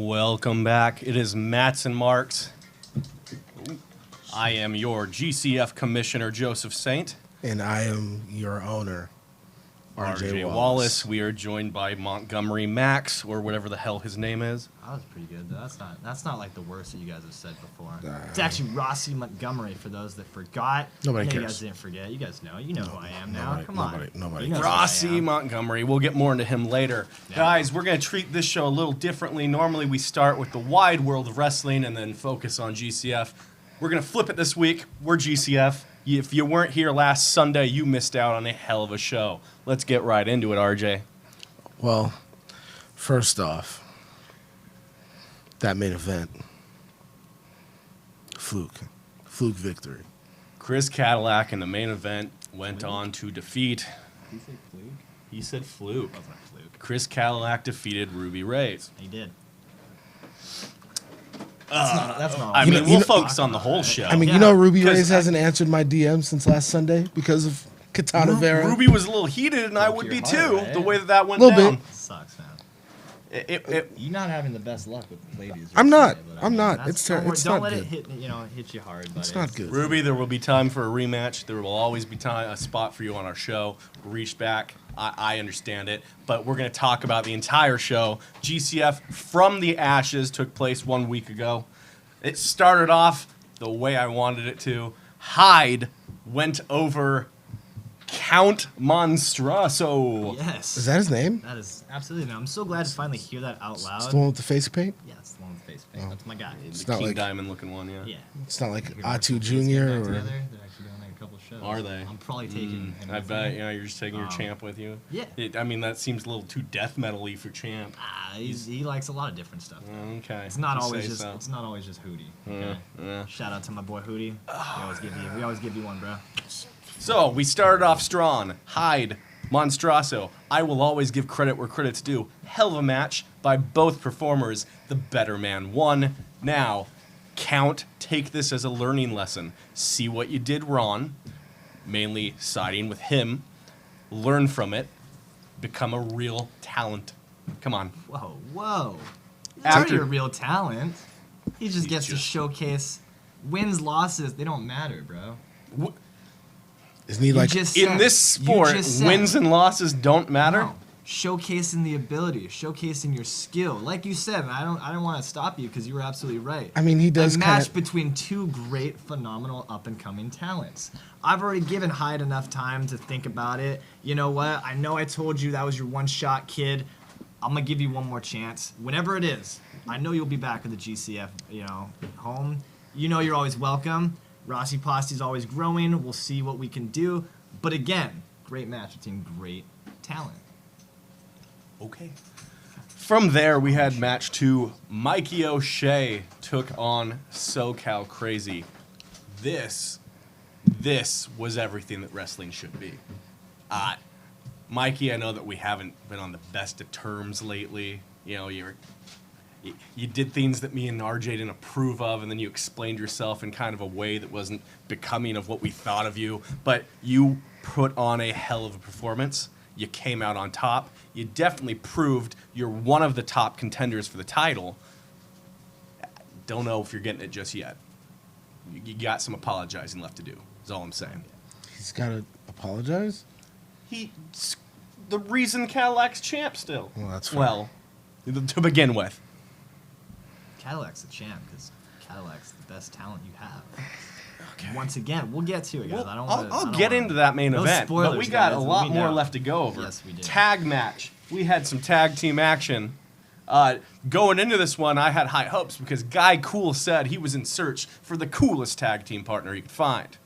Welcome back. It is Mats and Marks. I am your GCF Commissioner, Joseph Saint. And I am your owner, RJ Wallace. We are joined by Montgomery Max, or whatever the hell his name is. That was pretty good. That's not like the worst that you guys have said before. It's actually Rossi Montgomery for those that forgot. Nobody You cares. guys didn't forget. You guys know. You know who I am now. Come on. Nobody You know cares. who I Rossi am. Montgomery. We'll get more into him later. Yeah. Guys, we're going to treat this show a little differently. Normally, we start with the wide world of wrestling and then focus on GCF. We're going to flip it this week. We're GCF. If you weren't here last Sunday, you missed out on a hell of a show. Let's get right into it, RJ. Well, first off, that main event, fluke victory. Chris Cadillac in the main event went on to defeat. Did you say fluke? He said fluke. Wasn't a fluke. Chris Cadillac defeated Ruby Reyes. He did. That's not. I You mean, know- we'll you know- focus on the whole show. I mean, Yeah, you know, Ruby 'cause Reyes I- hasn't answered my DM since last Sunday because of Katana Vera. Ruby was a little heated, and I Broke would your be heart, too, right? the way that went Little down. bit. Sucks, man. It- You're not having the best luck with ladies. I'm not. recently, but I I'm mean, not. that's- It's don't ter- worry- it's don't not let good. it hit you hard. But It's not good. Ruby, there will be time for a rematch. There will always be a spot for you on our show. Reach back. I understand it. But we're going to talk about the entire show. GCF From the Ashes took place 1 week ago. It started off the way I wanted it to. Hyde went over Count Monstrasso. Yes. Is that his name? That is absolutely. Man, I'm so glad to finally hear that out It's loud. the one with the face paint? Yeah, it's the one with the face paint. That's my guy. It's The not King like Diamond looking one, yeah. Yeah. it's not like Here, Atu let's get Jr. back or together. They're actually doing like a couple shows. Are they? I'm probably taking him. I with bet, me. yeah, you're just taking your Um, champ with you. yeah. I mean, that seems a little too death metal-y for champ. He likes a lot of different stuff. though. Okay. It's not you always say just so. it's not always just Hootie. Okay? Yeah. Shout out to my boy Hootie. We always give you one, bro. So we started off strong. Hyde, Monstrasso. I will always give credit where credit's due. Hell of a match by both performers. The better man won. Now, Count, take this as a learning lesson. See what you did wrong, mainly siding with him. Learn from it. Become a real talent. Come on. Whoa. He's After- already a real talent. He just gets to just- showcase wins, losses. They don't matter, bro. Isn't he You like just In said- this you sport, just said- wins and losses don't matter. No. Showcasing the ability, showcasing your skill. Like you said, and I don't want to stop you because you were absolutely right. I mean, he does a match kinda- between two great, phenomenal, up and coming talents. I've already given Hyde enough time to think about it. You know what? I know I told you that was your one shot, kid. I'm gonna give you one more chance. Whenever it is, I know you'll be back with the GCF, home. You know you're always welcome. Rossi Poste's always growing. We'll see what we can do. But again, great match between great talent. Okay. From there, we had match 2. Mikey O'Shea took on SoCal Crazy. This was everything that wrestling should be. Mikey, I know that we haven't been on the best of terms lately. You know, you did things that me and RJ didn't approve of, and then you explained yourself in kind of a way that wasn't becoming of what we thought of you. But you put on a hell of a performance. You came out on top. You definitely proved you're one of the top contenders for the title. Don't know if you're getting it just yet. You got some apologizing left to do, is all I'm saying. he's got to apologize? The reason Cadillac's champ still. Well, that's fair. Well, to begin with. Cadillac's the champ because Cadillac's the best talent you have. Once again, we'll get to it, guys. Well, I'll get into that main No event, but we spoilers, got guys. a lot We more know. left to go over. Yes, we do. Tag match. We had some tag team action. Going into this one, I had high hopes because Guy Cool said he was in search for the coolest tag team partner he could find.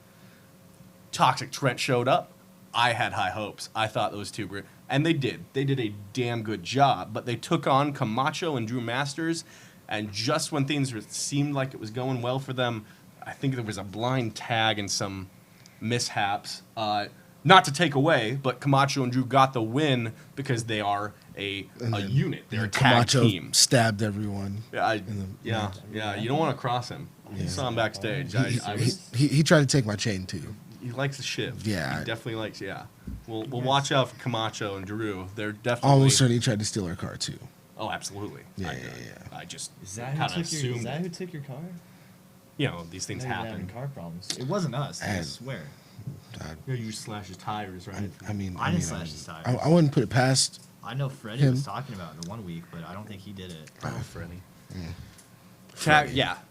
Toxic Trent showed up. I had high hopes. I thought those two were, and they did. They did a damn good job. But they took on Camacho and Drew Masters, and just when things seemed like it was going well for them, I think there was a blind tag and some mishaps. Not to take away, but Camacho and Drew got the win because they are a unit. They're a tag Camacho team. stabbed everyone. Yeah, the yeah. You don't want to cross him. You saw him backstage. He tried to take my chain too. He likes the shift. Yeah. He definitely likes. Yeah. We'll watch out for Camacho and Drew. They're definitely. Almost certainly he tried to steal our car too. Oh, absolutely. Yeah, I just Is that kind of who took your? Is assumed that who took your car? you know, these things I know you've been happen. having car problems. It wasn't us. I And- swear. Yeah, you slash his tires, right? I mean, I didn't slash his tires. I wouldn't put it past. I know Freddie Him. was talking about it the 1 week, but I don't think he did it. Oh, Freddie.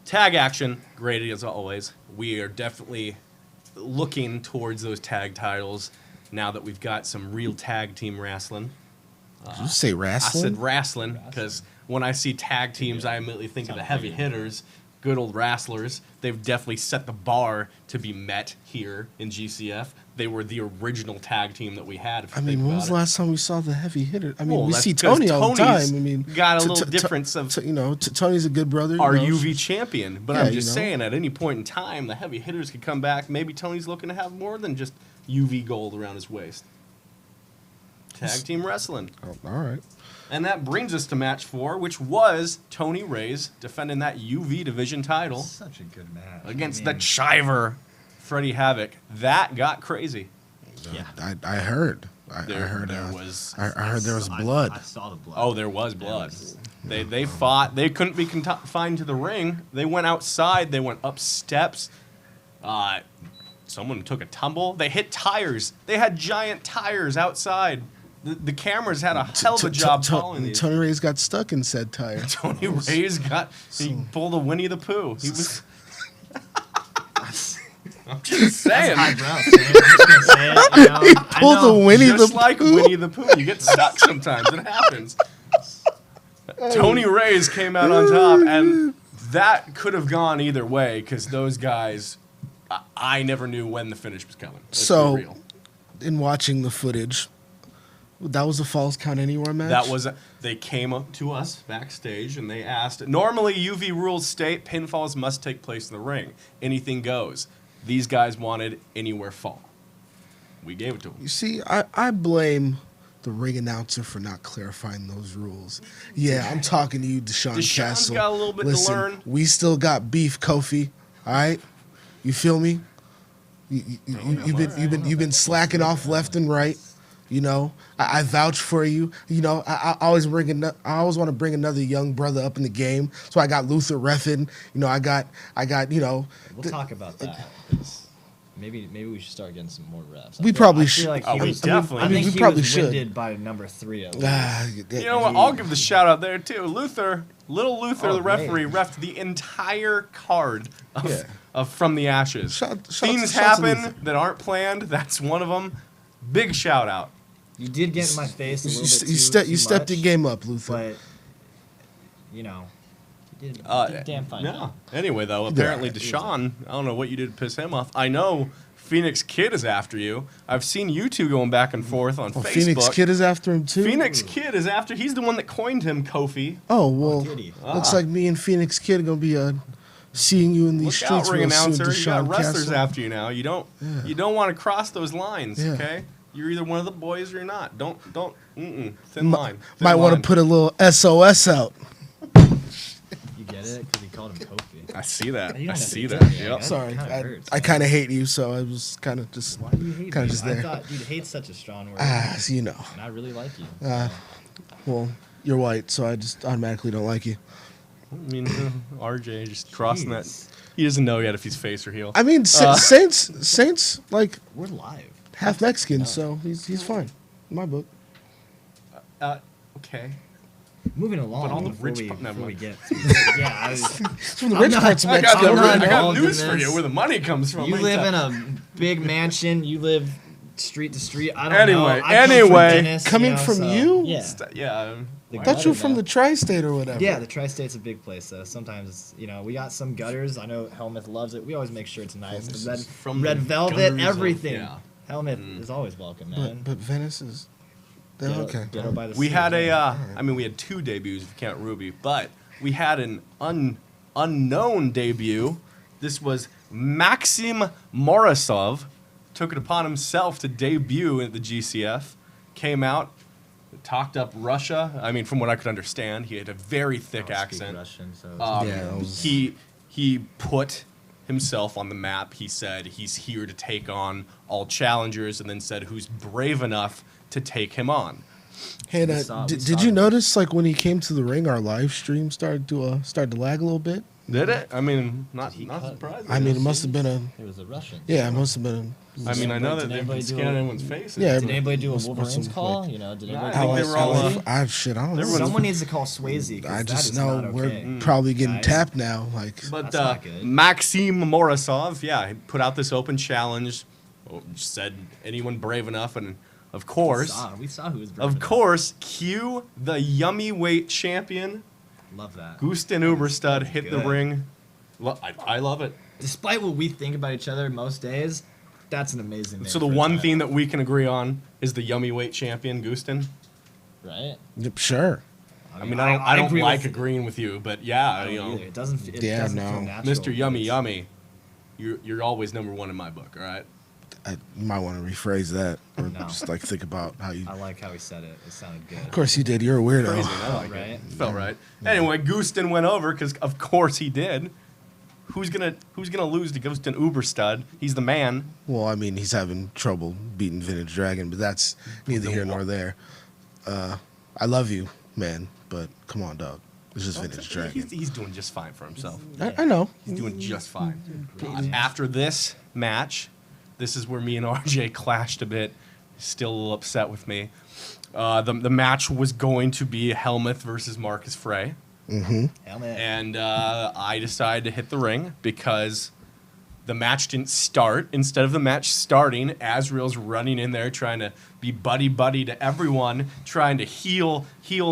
Tag action, great as always. We are definitely looking towards those tag titles now that we've got some real tag team wrestling. Did you say I wrestling? said wrestling because when I see tag teams, I immediately think of the heavy hitters, good old wrestlers. They've definitely set the bar to be met here in GCF. They were the original tag team that we had. If I you mean, think when was about the it. last time we saw the heavy hitter? I mean, Well, we that's see because Tony all the Tony's time. I mean, got a little difference of Tony's a good brother. our you know, UV champion. But Yeah, I'm just you know. saying, at any point in time, the heavy hitters could come back. Maybe Tony's looking to have more than just UV gold around his waist. Tag team wrestling. Oh, all right. And that brings us to match 4, which was Tony Reyes defending that UV division title Such a good match. against I the mean, Chiver, Freddie Havoc. That got crazy. Yeah. I heard. I There heard. was. I heard there was I- blood. I saw the blood. Oh, there was blood. was- They fought. They couldn't be confined to the ring. They went outside. They went up steps. Someone took a tumble. They hit tires. They had giant tires outside. The cameras had a hell of a job following these. Tony Reyes got stuck in said tire. Tony Reyes he pulled a Winnie the Pooh. He was. I'm just saying. Highbrow, Sam. I'm just gonna say it. You know, He I pulled know. the Winnie Just the like Pooh. Winnie the Pooh, you get stuck sometimes. It happens. Tony Reyes came out on top, and that could have gone either way because those guys, I never knew when the finish was coming. Let's be So, real. in watching the footage, that was a Falls Count Anywhere match. That was they came up to us backstage and they asked. Normally, UV rules state pinfalls must take place in the ring. Anything goes. These guys wanted anywhere fall. We gave it to them. You see, I blame the ring announcer for not clarifying those rules. Yeah, I'm talking to you, Deshaun Deshaun's Castle. got a little bit to Listen, learn. we still got beef, Kofi. All right, you feel me? You've been slacking off left and right. You know, I vouch for you. You know, I always want to bring another young brother up in the game. So I got Luther Reffin. You know, I got. You know, We'll talk about that. 'Cause maybe we should start getting some more refs. We probably I should. feel like Oh, he we was, definitely I need think to. he We probably was should. winded by number 3 of You know what? I'll give the shout out there too. Little Luther, Oh, the referee, great. refed the entire card of, Yeah. of From the Ashes. Shouts Things to happen Luther. that aren't planned. That's one of them. Big shout out. You did get in my face a little bit You stepped your game up, Luther. but you know, you did a damn fine No. job. Anyway, though, apparently Deshaun, I don't know what you did to piss him off. I know Phoenix Kid is after you. I've seen you two going back and forth on Facebook. Phoenix Kid is after him too. Phoenix Kid is after. He's the one that coined him, Kofi. Oh well, did he? looks like me and Phoenix Kid are gonna be seeing you in these Look out, streets ring real soon, announcer. You got Deshaun wrestlers Castle. after you now. You don't want to cross those lines. Yeah. Okay, you're either one of the boys or you're not. Don't. Thin line. Thin Might want line. to put a little SOS out. You get it? Because he called him Kofi. I see that. You don't I have to see tell that. me, Yep. That Sorry, kinda hurts. I kind of hate you, so I was kind of just Why do you hate kinda me? just I there. thought, dude, hate's such a strong word. you know. And I really like you. Well, you're white, so I just automatically don't like you. I mean, RJ just crossing that. Jeez. He doesn't know yet if he's face or heel. I mean, Saints like We're live. half Mexican, so he's fine in my book. Okay. Moving along. all the before rich we, part- never before we mind. get. Yeah, I was, It's from the rich not- parts of I Mexico. I'm not got involved in news for this. you where the money comes from. you ain't live ya? in a big mansion. You live street to street. I don't Anyway, know. I come from anyway. Dennis, Coming know, from so- you? Yeah. Yeah. The I thought you were gutter, from though. the tri-state or whatever. Yeah, the tri-state's a big place, though. Sometimes, we got some gutters. I know Helmuth loves it. We always make sure it's nice. This Red, is from red the velvet, gutters of- everything. yeah. Helmuth is always welcome, man. but Venice is. They're Ghetto- okay. Ghetto by the We sea, had man. we had 2 debuts if you count Ruby, but we had an unknown debut. This was Maxim Morozov, took it upon himself to debut at the GCF, came out, talked up Russia. I mean, from what I could understand, he had a very thick I don't speak accent. Russian, so Yeah, that was- He put himself on the map. He said he's here to take on all challengers, and then said who's brave enough to take him on. Hey, We saw did it. you notice like when he came to the ring, our live stream started to lag a little bit? Did it? I mean, not he not cut? surprising. I mean, it must have been a It was a Russian. yeah, it must have been. I mean, I know that Did they've anybody been do scanning a- everyone's faces. Yeah, Did anybody do a Must- must Wolverines have, call? like- You know, did Nah, anybody? I think I, they were all, shit, I don't know. everyone's- Someone needs to call Swayze. 'cause I that just is know not we're okay. probably getting Guys. tapped now. Like, But That's not good. Maxim Morozov, yeah, he put out this open challenge. Said anyone brave enough, and of course, We saw who was. of brave enough. course, cue the yummy weight champion, Love that. Gusten Uberstad, hit the good. ring. I love it. Despite what we think about each other most days, that's an amazing name So the for a one title. thing that we can agree on is the yummy weight champion, Gusten. Right? yep, sure. I mean, I don't agree like with- agreeing with you, but yeah, I don't you know, either. It doesn't. It Yeah, doesn't no. feel natural. Mr. Yummy It's- Yummy, you're always number one in my book. All right. You might want to rephrase that, or No. just like think about how you. I like how he said it. It sounded good. Of course, you did. You're a weirdo. Crazy, I like right? it. Felt right. Anyway, Gusten went over because of course he did. Who's gonna lose to Gusten Uberstad? He's the man. Well, I mean, he's having trouble beating Vintage Dragon, but that's neither here nor there. I love you, man, but come on, dog. It's just Vintage Dragon. He's doing just fine for himself. I know. He's doing just fine. After this match, this is where me and RJ clashed a bit. Still a little upset with me. The match was going to be Helmuth versus Marcus Frey. Helmet. And I decided to hit the ring because the match didn't start. Instead of the match starting, Azrael's running in there trying to be buddy to everyone, trying to heal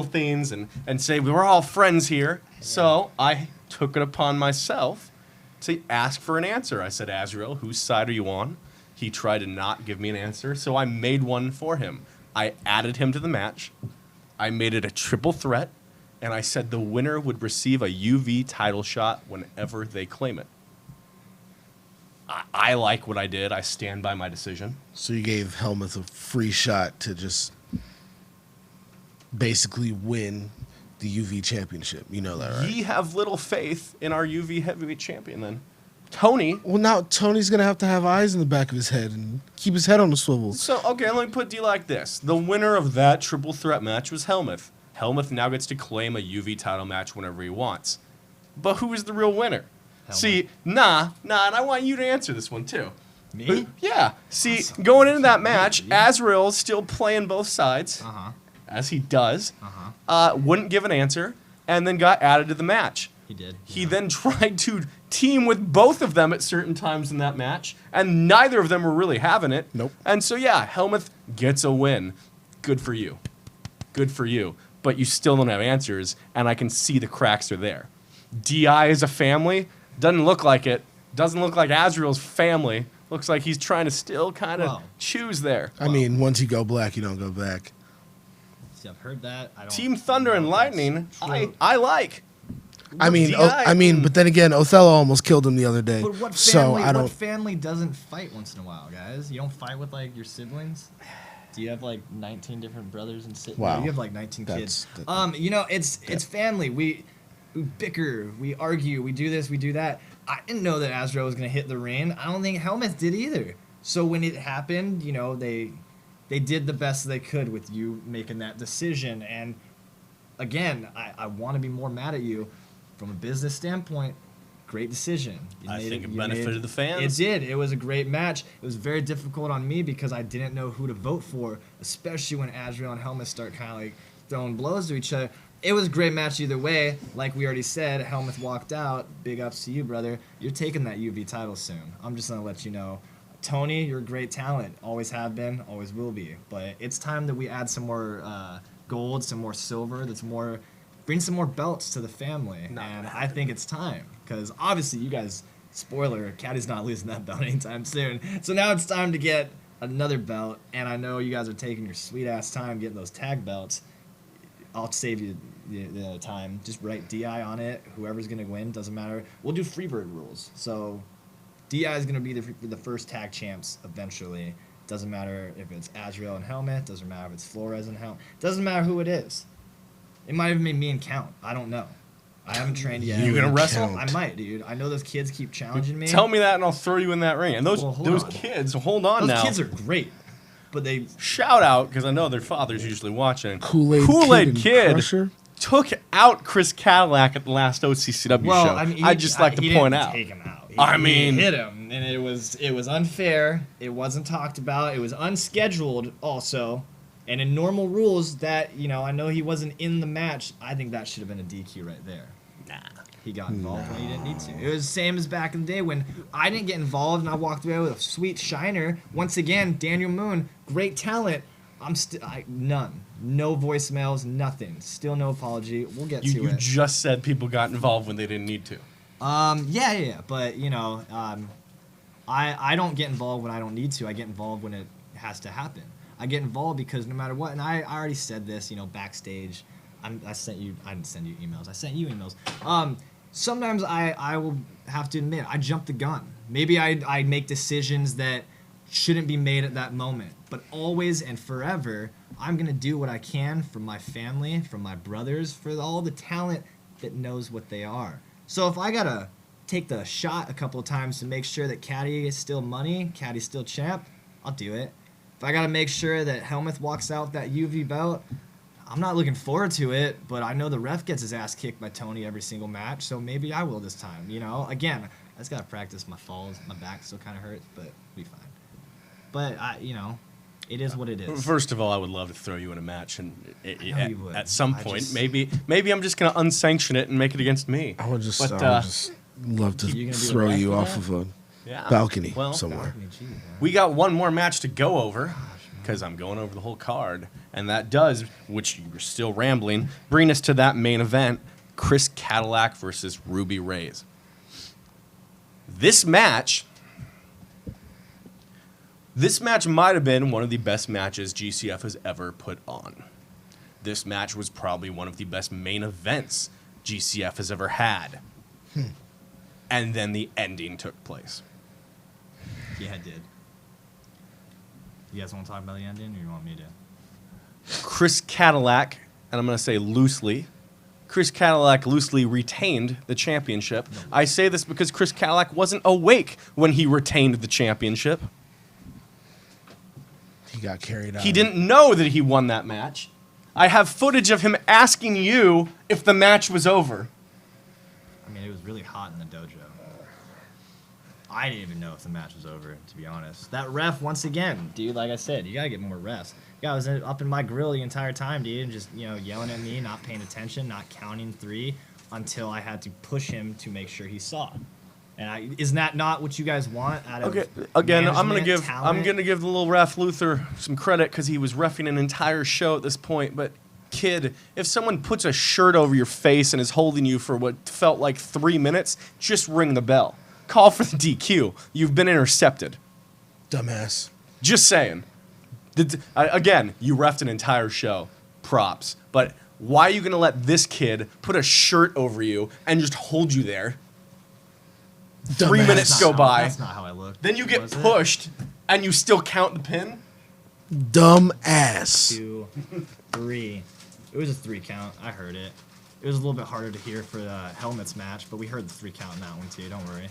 things and say we're all friends here. So I took it upon myself to ask for an answer. I said, Azrael, whose side are you on? He tried to not give me an answer, so I made one for him. I added him to the match. I made it a triple threat. And I said the winner would receive a UV title shot whenever they claim it. I like what I did. I stand by my decision. So you gave Helmuth a free shot to just basically win the UV championship. You know that, right? Ye have little faith in our UV heavyweight champion then. Tony. Well, now Tony's gonna have to have eyes in the back of his head and keep his head on the swivel. So, okay, let me put it like this. The winner of that triple threat match was Helmuth. Helmuth now gets to claim a UV title match whenever he wants. But who is the real winner? See, and I want you to answer this one too. Me? Yeah. See, going into that match, Azrael's still playing both sides, as he does. Wouldn't give an answer, and then got added to the match. He did. He then tried to team with both of them at certain times in that match, and neither of them were really having it. Nope. And so, yeah, Helmuth gets a win. Good for you. Good for you. But you still don't have answers, and I can see the cracks are there. DI is a family. Doesn't look like it. Doesn't look like Azrael's family. Looks like he's trying to still kind of Wow. choose there. I mean, once you go black, you don't go back. See, I've heard that. I don't Team Thunder and know if that's Lightning, true. I like. I mean, DI, but then again, Othello almost killed him the other day. But what so family? I don't. What family doesn't fight once in a while, guys? You don't fight with like your siblings. Do you have like 19 different brothers and sisters? Wow. You have like 19 That's- kids. that- You know, it's family. We bicker, we argue, we do this, we do that. I didn't know that Azrael was gonna hit the ring. I don't think Helmuth did either. So when it happened, you know, they did the best they could with you making that decision. And again, I want to be more mad at you from a business standpoint. Great decision. I think it you benefited the fans. It did. It was a great match. It was very difficult on me because I didn't know who to vote for, especially when Azrael and Helmuth start kind of like throwing blows to each other. It was a great match either way. Like we already said, Helmuth walked out. Big ups to you, brother. You're taking that UV title soon. I'm just going to let you know. Tony, you're a great talent. Always have been, always will be. But it's time that we add some more gold, some more silver, bring some more belts to the family. And I think it's time. Because obviously you guys, spoiler, Caddy's not losing that belt anytime soon. So now it's time to get another belt. And I know you guys are taking your sweet ass time getting those tag belts. I'll save you the time. Just write DI on it. Whoever's going to win, doesn't matter. We'll do Freebird rules. So DI is going to be the first tag champs eventually. Doesn't matter if it's Azrael and Helmet. Doesn't matter if it's Flores and Helmet. Doesn't matter who it is. It might even be me and Count. I don't know. I haven't trained yet. You gonna wrestle? Count. I might, dude. I know those kids keep challenging me. Tell me that and I'll throw you in that ring. And those Well, hold those on. kids, hold on those now. kids are great. but they Shout out, because I know their father's usually watching. Kool-Aid Kid and Crusher? took out Chris Cadillac at the last OCCW show. I mean, I'd just like to he point didn't out. Take him out. I He mean- hit him, and it was unfair. It wasn't talked about. It was unscheduled, also. And in normal rules, that I know he wasn't in the match. I think that should have been a DQ right there. Nah. He got involved when he didn't need to. It was the same as back in the day when I didn't get involved and I walked away with a sweet shiner. Once again, Daniel Moon, great talent. None. No voicemails, nothing. Still no apology. We'll get to You it. just said people got involved when they didn't need to. Yeah. But, I don't get involved when I don't need to. I get involved when it has to happen. I get involved because no matter what, and I already said this, backstage. I didn't send you emails. I sent you emails. Sometimes I will have to admit, I jumped the gun. Maybe I make decisions that shouldn't be made at that moment. But always and forever, I'm going to do what I can for my family, for my brothers, for all the talent that knows what they are. So if I got to take the shot a couple of times to make sure that Caddy is still money, Caddy's still champ, I'll do it. If I got to make sure that Helmuth walks out with that UV belt, I'm not looking forward to it, but I know the ref gets his ass kicked by Tony every single match, so maybe I will this time. Again, I just gotta practice my falls. My back still kind of hurts, but we'll be fine. But it is what it is. First of all, I would love to throw you in a match, and know you would. at some I point, just- maybe I'm just gonna unsanction it and make it against me. I would just, But, I would just love to You gonna do a throw ref you for off that? of a Yeah. balcony Well, somewhere. Gee, man. We got one more match to go over, because I'm going over the whole card, and that does, which you're still rambling, bring us to that main event: Chris Cadillac versus Ruby Reyes. This match might have been one of the best matches GCF has ever put on. This match was probably one of the best main events GCF has ever had. And then the ending took place. Yeah, it did. You guys want to talk about the ending, or you want me to? Chris Cadillac, and I'm going to say loosely, Chris Cadillac loosely retained the championship. I say this because Chris Cadillac wasn't awake when he retained the championship. He got carried out. He didn't know that he won that match. I have footage of him asking you if the match was over. I mean, it was really hot in the dojo. I didn't even know if the match was over, to be honest. That ref, once again, dude, like I said, you gotta get more refs. Guy was up in my grill the entire time, dude, and just, yelling at me, not paying attention, not counting three, until I had to push him to make sure he saw. And isn't that not what you guys want out of Okay, again, I'm management, talent? gonna give the little ref Luther some credit because he was reffing an entire show at this point. But kid, if someone puts a shirt over your face and is holding you for what felt like 3 minutes, just ring the bell. Call for the DQ. You've been intercepted. Dumbass. Just saying. Again, you reffed an entire show. Props. But why are you gonna let this kid put a shirt over you and just hold you there? 3 Dumbass. minutes That's go not by. That's not how I look. Then you get Was it? pushed, and you still count the pin? Dumbass. 2, 3. It was a 3 count. I heard it. It was a little bit harder to hear for the Helmets match, but we heard the 3 count in that one too. Don't worry.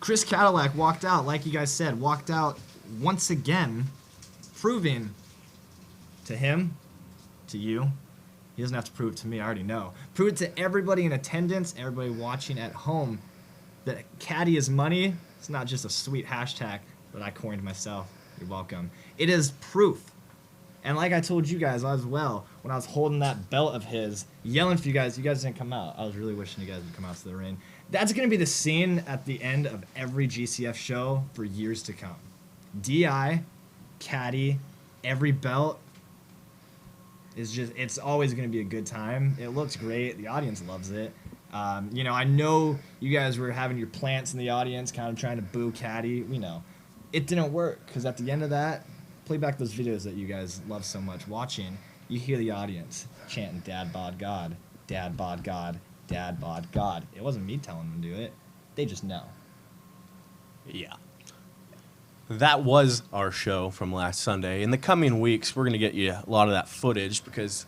Chris Cadillac walked out, like you guys said, walked out once again, proving to him, to you. He doesn't have to prove it to me. I already know. Prove it to everybody in attendance, everybody watching at home, that Caddy is money. It's not just a sweet hashtag that I coined myself. You're welcome. It is proof. And like I told you guys as well, when I was holding that belt of his, yelling for you guys didn't come out. I was really wishing you guys would come out to the ring. That's going to be the scene at the end of every GCF show for years to come. DI, Caddy, every belt is just, it's always going to be a good time. It looks great. The audience loves it. I know you guys were having your plants in the audience kind of trying to boo Caddy. We know. It didn't work because at the end of that, play back those videos that you guys love so much watching. You hear the audience chanting, "Dad bod God, Dad bod God, Dad bod God." It wasn't me telling them to do it. They just know. Yeah. That was our show from last Sunday. In the coming weeks, we're going to get you a lot of that footage because,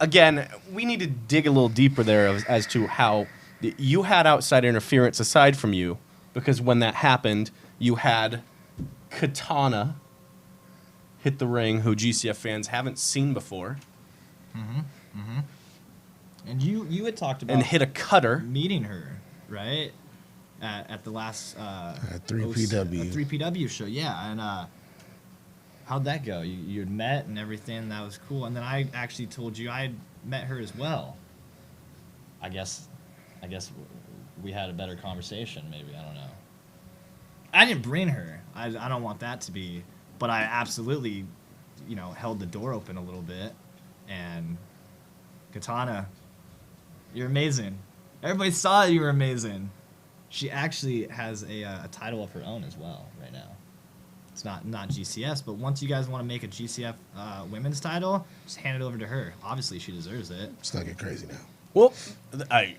again, we need to dig a little deeper there as to how you had outside interference aside from you, because when that happened, you had Katana hit the ring, who GCF fans haven't seen before, And you had talked about and hit a cutter. meeting her, right? At the last At 3PW. 3PW show, yeah. And how'd that go? You had met and everything. That was cool. And then I actually told you I had met her as well. I guess we had a better conversation. Maybe I don't know. I didn't bring her. I don't want that to be. But I absolutely, held the door open a little bit. And Katana, you're amazing. Everybody saw you were amazing. She actually has a title of her own as well right now. It's not GCS, but once you guys want to make a GCF women's title, just hand it over to her. Obviously, she deserves it. Let's not get crazy now. Well,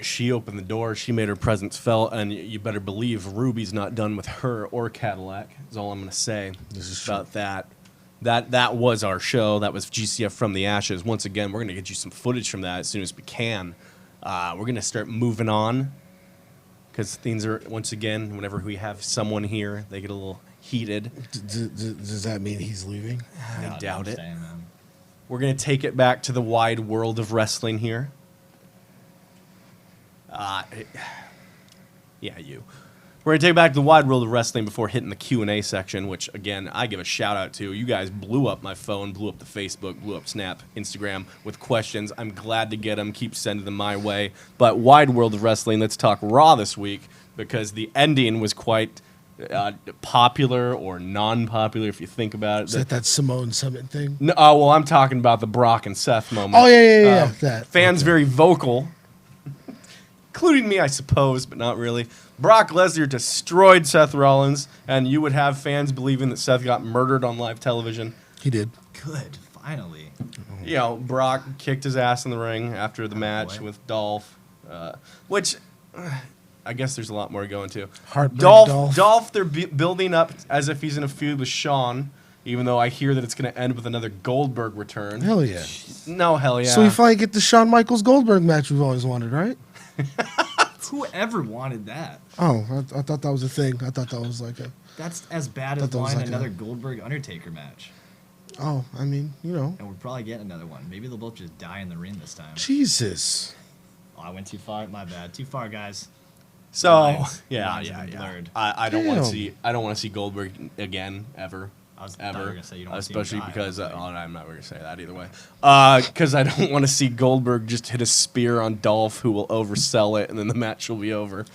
she opened the door. She made her presence felt, and you better believe Ruby's not done with her or Cadillac. Is all I'm going to say This is about that. That was our show. That was GCF from the Ashes. Once again, we're going to get you some footage from that as soon as we can. We're going to start moving on because things are, once again, whenever we have someone here, they get a little heated. Does that mean he's leaving? I doubt it. Saying, man. We're going to take it back to the wide world of wrestling here. Yeah, you. We're going to take it back to the wide world of wrestling before hitting the Q&A section, which, again, I give a shout-out to. You guys blew up my phone, blew up the Facebook, blew up Snap, Instagram with questions. I'm glad to get them. Keep sending them my way. But wide world of wrestling, let's talk Raw this week, because the ending was quite popular or non-popular, if you think about it. Is that Simone Summit thing? No, well, I'm talking about the Brock and Seth moment. Oh, yeah. That. Fans Okay. very vocal, including me, I suppose, but not really. Brock Lesnar destroyed Seth Rollins, and you would have fans believing that Seth got murdered on live television. He did. Good, finally. Brock kicked his ass in the ring after the match boy. with Dolph, which I guess there's a lot more to go into. Heartbreak Dolph, Dolph. they're building up as if he's in a feud with Shawn, even though I hear that it's going to end with another Goldberg return. Hell yeah. No, hell yeah. So we finally get the Shawn Michaels Goldberg match we've always wanted, right? Whoever wanted that? Oh, I thought that was a thing. I thought that was like a. That's as bad as Thought that was wanting like another a- Goldberg Undertaker match. Oh, I mean, And we're probably getting another one. Maybe they'll both just die in the ring this time. Jesus. Oh, I went too far. My bad. Too far, guys. So Lines yeah. have been blurred. I don't want to Damn. see. I don't want to see Goldberg again ever. I thought you were Ever, gonna say you don't wanna see him especially die. because I was I'm not going to say that either way. Because I don't want to see Goldberg just hit a spear on Dolph, who will oversell it, and then the match will be over.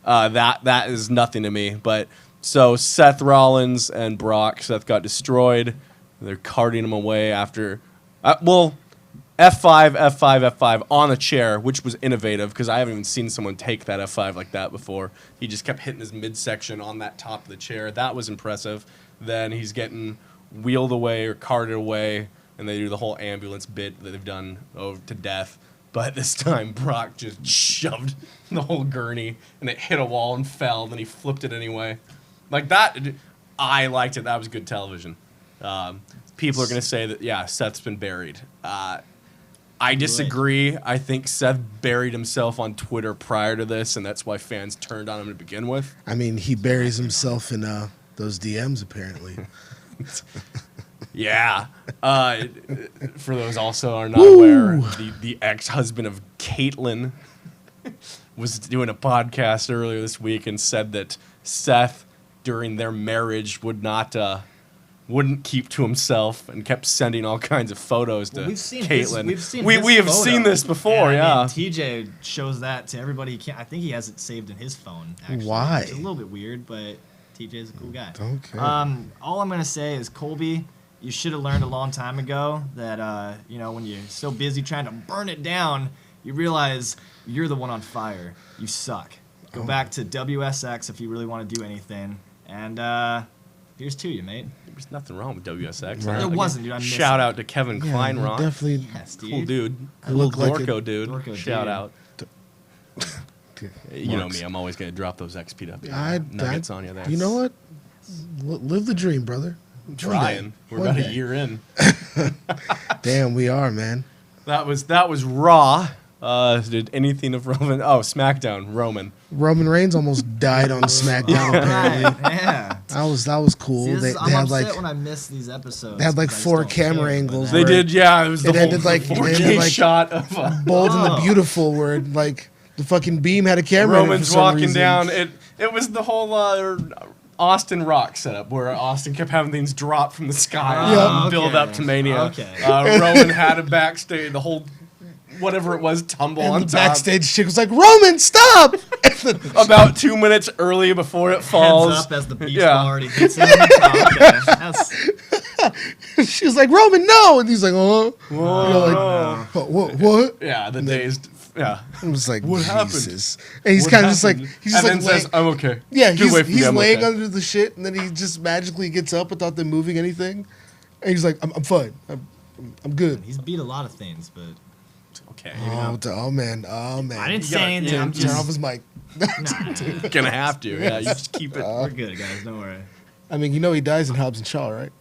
That is nothing to me. But so Seth Rollins and Brock. Seth got destroyed. They're carting him away after. F5, F5, F5 on the chair, which was innovative because I haven't even seen someone take that F5 like that before. He just kept hitting his midsection on that top of the chair. That was impressive. Then he's getting wheeled away or carted away, and they do the whole ambulance bit that they've done to death. But this time, Brock just shoved the whole gurney, and it hit a wall and fell. Then he flipped it anyway. Like that, I liked it. That was good television. People are going to say that, yeah, Seth's been buried. I disagree. I think Seth buried himself on Twitter prior to this, and that's why fans turned on him to begin with. I mean, he buries himself in those DMs, apparently. Yeah. For those also are not aware, the ex-husband of Caitlyn was doing a podcast earlier this week and said that Seth, during their marriage, wouldn't keep to himself and kept sending all kinds of photos to We've seen Caitlyn. We've seen we have photo. seen this before, And, yeah. I mean, TJ shows that to everybody. He can't. I think he has it saved in his phone. Actually. Why? It's a little bit weird, but TJ's a cool guy. Okay. All I'm gonna say is Colby, you should have learned a long time ago that when you're so busy trying to burn it down, you realize you're the one on fire. You suck. Go back to WSX if you really want to do anything. And here's to you, mate. There's nothing wrong with WSX. Right. There wasn't, dude. I missed Shout it. out to Kevin Yeah, Kleinrock. definitely. Yes, dude. Cool dude. I Little look like Dorko a- dude. Dorko Shout dude. out. You know me, I'm always going to drop those XPW nuggets on you there. You know what? Live the dream, brother. I'm trying. We're One about day. a year in. Damn, we are, man. That was Raw. Did anything of relevant? Oh, SmackDown, Roman. Roman Reigns almost died on SmackDown, apparently. Right, yeah. That was cool. See, this They, is, they I'm had upset like when I miss these episodes. they had like 'cause I just 4 don't camera care, angles. but They where did, yeah. It was the It whole ended like- it 4K ended like- shot of Bold and the Oh. Beautiful, where like the fucking beam had a camera. in it for Romans some walking reason. down. It was the whole Austin Rock setup where Austin kept having things drop from the sky Oh, and build okay. up to Mania. Okay. Roman had a backstage, the whole whatever it was, tumble And on the top. backstage chick was like, "Roman, stop!" And then About 2 minutes early before it falls. Heads up as the beach Yeah. ball already hits him. Oh, okay. That's, she was like, "Roman, no!" And he's like, "Oh, Whoa. what?" Yeah, the dazed. Yeah. I was like, What happened? Jesus. And he's What kind of just like, happened? he's just and like, then says, "I'm okay." yeah, Get away from me, he's I'm laying okay. under the shit, and then he just magically gets up without them moving anything, and he's like, "I'm fine, I'm good." he's beat a lot of things, but Okay. Oh man, oh man. I didn't You say gotta- anything. yeah, I'm Turn just. off his mic. Nah, Gonna have to. Yeah, you just keep it. we're good, guys. Don't worry. I mean, you know he dies in Hobbs and Shaw, right?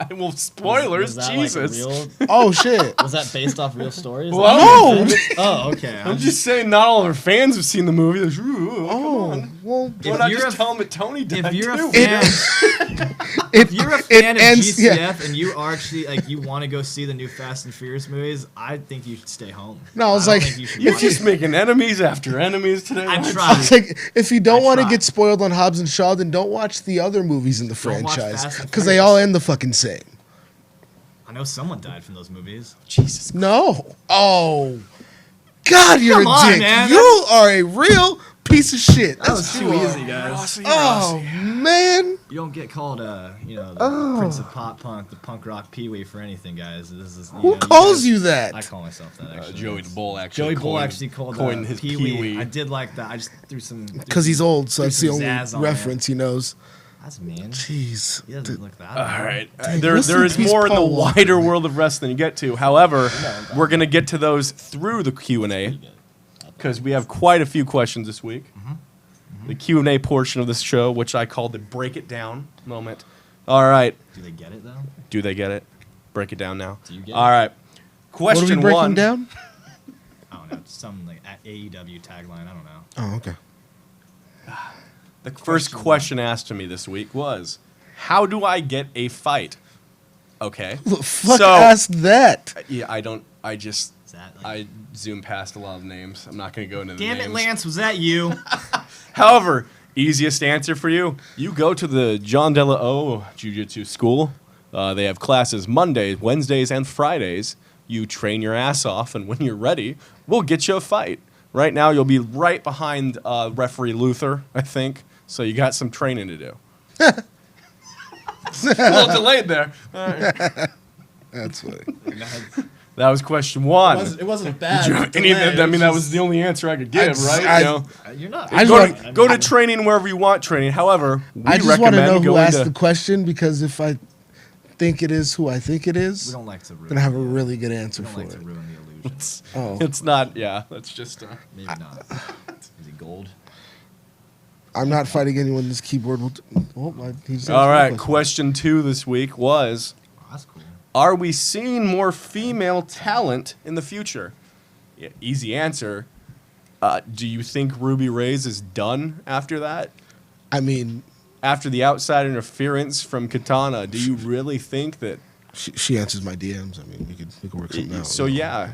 Well, spoilers. Was that, Jesus. Like, Oh shit. was that based off real stories? Well, No. Oh, okay. I'm just saying, not all of our fans have seen the movie. There's, Ooh, come Oh on. well. Why If not you're just a- tell them that Tony died If you're a too? fan, If you're a fan of ends, GCF yeah. and you are actually like you want to go see the new Fast and Furious movies, I think you should stay home. No, I was don't like, think you should You're watch just it. making enemies after enemies today. I Why- I tried. was like, if you don't I want to tried. get spoiled on Hobbs and Shaw, then don't watch the other movies in the Don't watch franchise Fast and because they Furious. all end the fucking same. I know someone died from those movies. Jesus. No. Oh. God, you're Come a on, dick. man. You are a real piece of shit. That was too you are. easy, guys. Oh man. You don't get called, the Oh. Prince of Pop Punk, the punk rock Pee Wee for anything, guys. This is Who calls you that? I call myself that. Actually, Joey the Bull actually. Joey Bull coined- actually called coined his Pee Pee Wee. Wee. I did like that. I just threw some Because he's old, so threw that's the some only zazz on reference he knows. That's mean. Jeez. He doesn't look that. All right. Dang, There rest in is peace, more in the Paul Walker, wider man. world of wrestling to get to. However, we're going to get to those through the Q&A because we have quite a few questions this week. The Q&A portion of this show, which I call the break it down moment. All right. Do they get it though? Do they get it? Break it down now. Do you get All it? right. What are we Question breaking one. down? I don't know. Some like AEW tagline. I don't know. Oh, okay. The first question asked to me this week was, how do I get a fight? Okay. Who the fuck So- asked that? Yeah, I don't. I just. Is that like, I zoom past a lot of names. I'm not going to go into the damn names. it, Lance? Was that you? However, easiest answer for you: you go to the John Della O Jiu-Jitsu School. They have classes Mondays, Wednesdays, and Fridays. You train your ass off, and when you're ready, we'll get you a fight. Right now, you'll be right behind referee Luther, I think. So you got some training to do. A little delayed there. All right. That's funny. That was question one. It wasn't bad. I mean, that was the only answer I could give, right? I- You know? You're not. I just Go wanna- to, go to training wherever you want training. However, we I just want to know recommend who going asked to. the question because if I think it is who I think it We is, don't like to ruin. then I have a the- really good answer We don't for like to it. ruin the illusion. Oh, It's not. Yeah, that's just. Maybe not. Is it gold? I'm not fighting anyone. This keyboard will. He just All asked right. my Question two this week was: Oh, that's cool. are we seeing more female talent in the future? Yeah, easy answer. Do you think Ruby Reyes is done after that? I mean, After the outside interference from Katana, do you really think that? she answers my DMs. I mean, we could work something out. So yeah,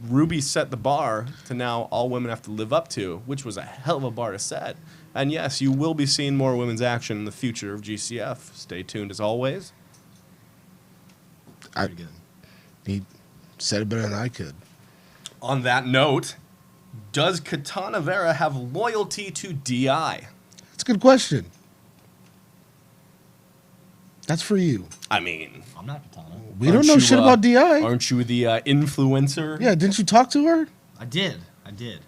Ruby set the bar to now all women have to live up to, which was a hell of a bar to set. And yes, you will be seeing more women's action in the future of GCF. Stay tuned as always. I, Pretty good. he said it better than I could. On that note, does Katana Vera have loyalty to DI? That's a good question. That's for you. I mean, I'm not Katana. We don't aren't know you, shit about DI. Aren't you the influencer? Yeah, didn't you talk to her? I did. I did.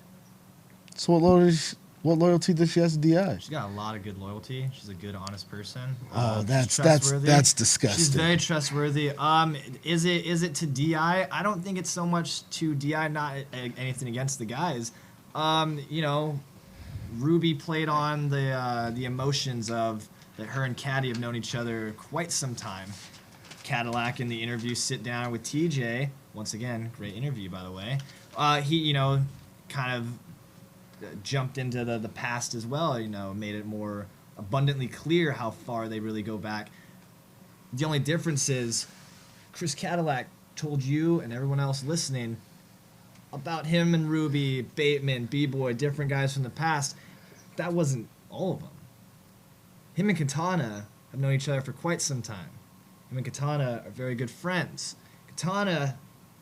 So what loyalty does she have to DI? She's got a lot of good loyalty. She's a good, honest person. Oh, She's that's trustworthy. disgusting. She's very trustworthy. Is it to DI? I don't think it's so much to DI. Not anything against the guys. Ruby played on the emotions of that. Her and Caddy have known each other quite some time. Cadillac in the interview sit down with TJ. Once again, great interview by the way. He kind of jumped into the past as well. Made it more abundantly clear how far they really go back. The only difference is Chris Cadillac told you and everyone else listening about him and Ruby, Bateman, B-Boy, different guys from the past. That wasn't all of them. Him and Katana have known each other for quite some time. Him and Katana are very good friends. Katana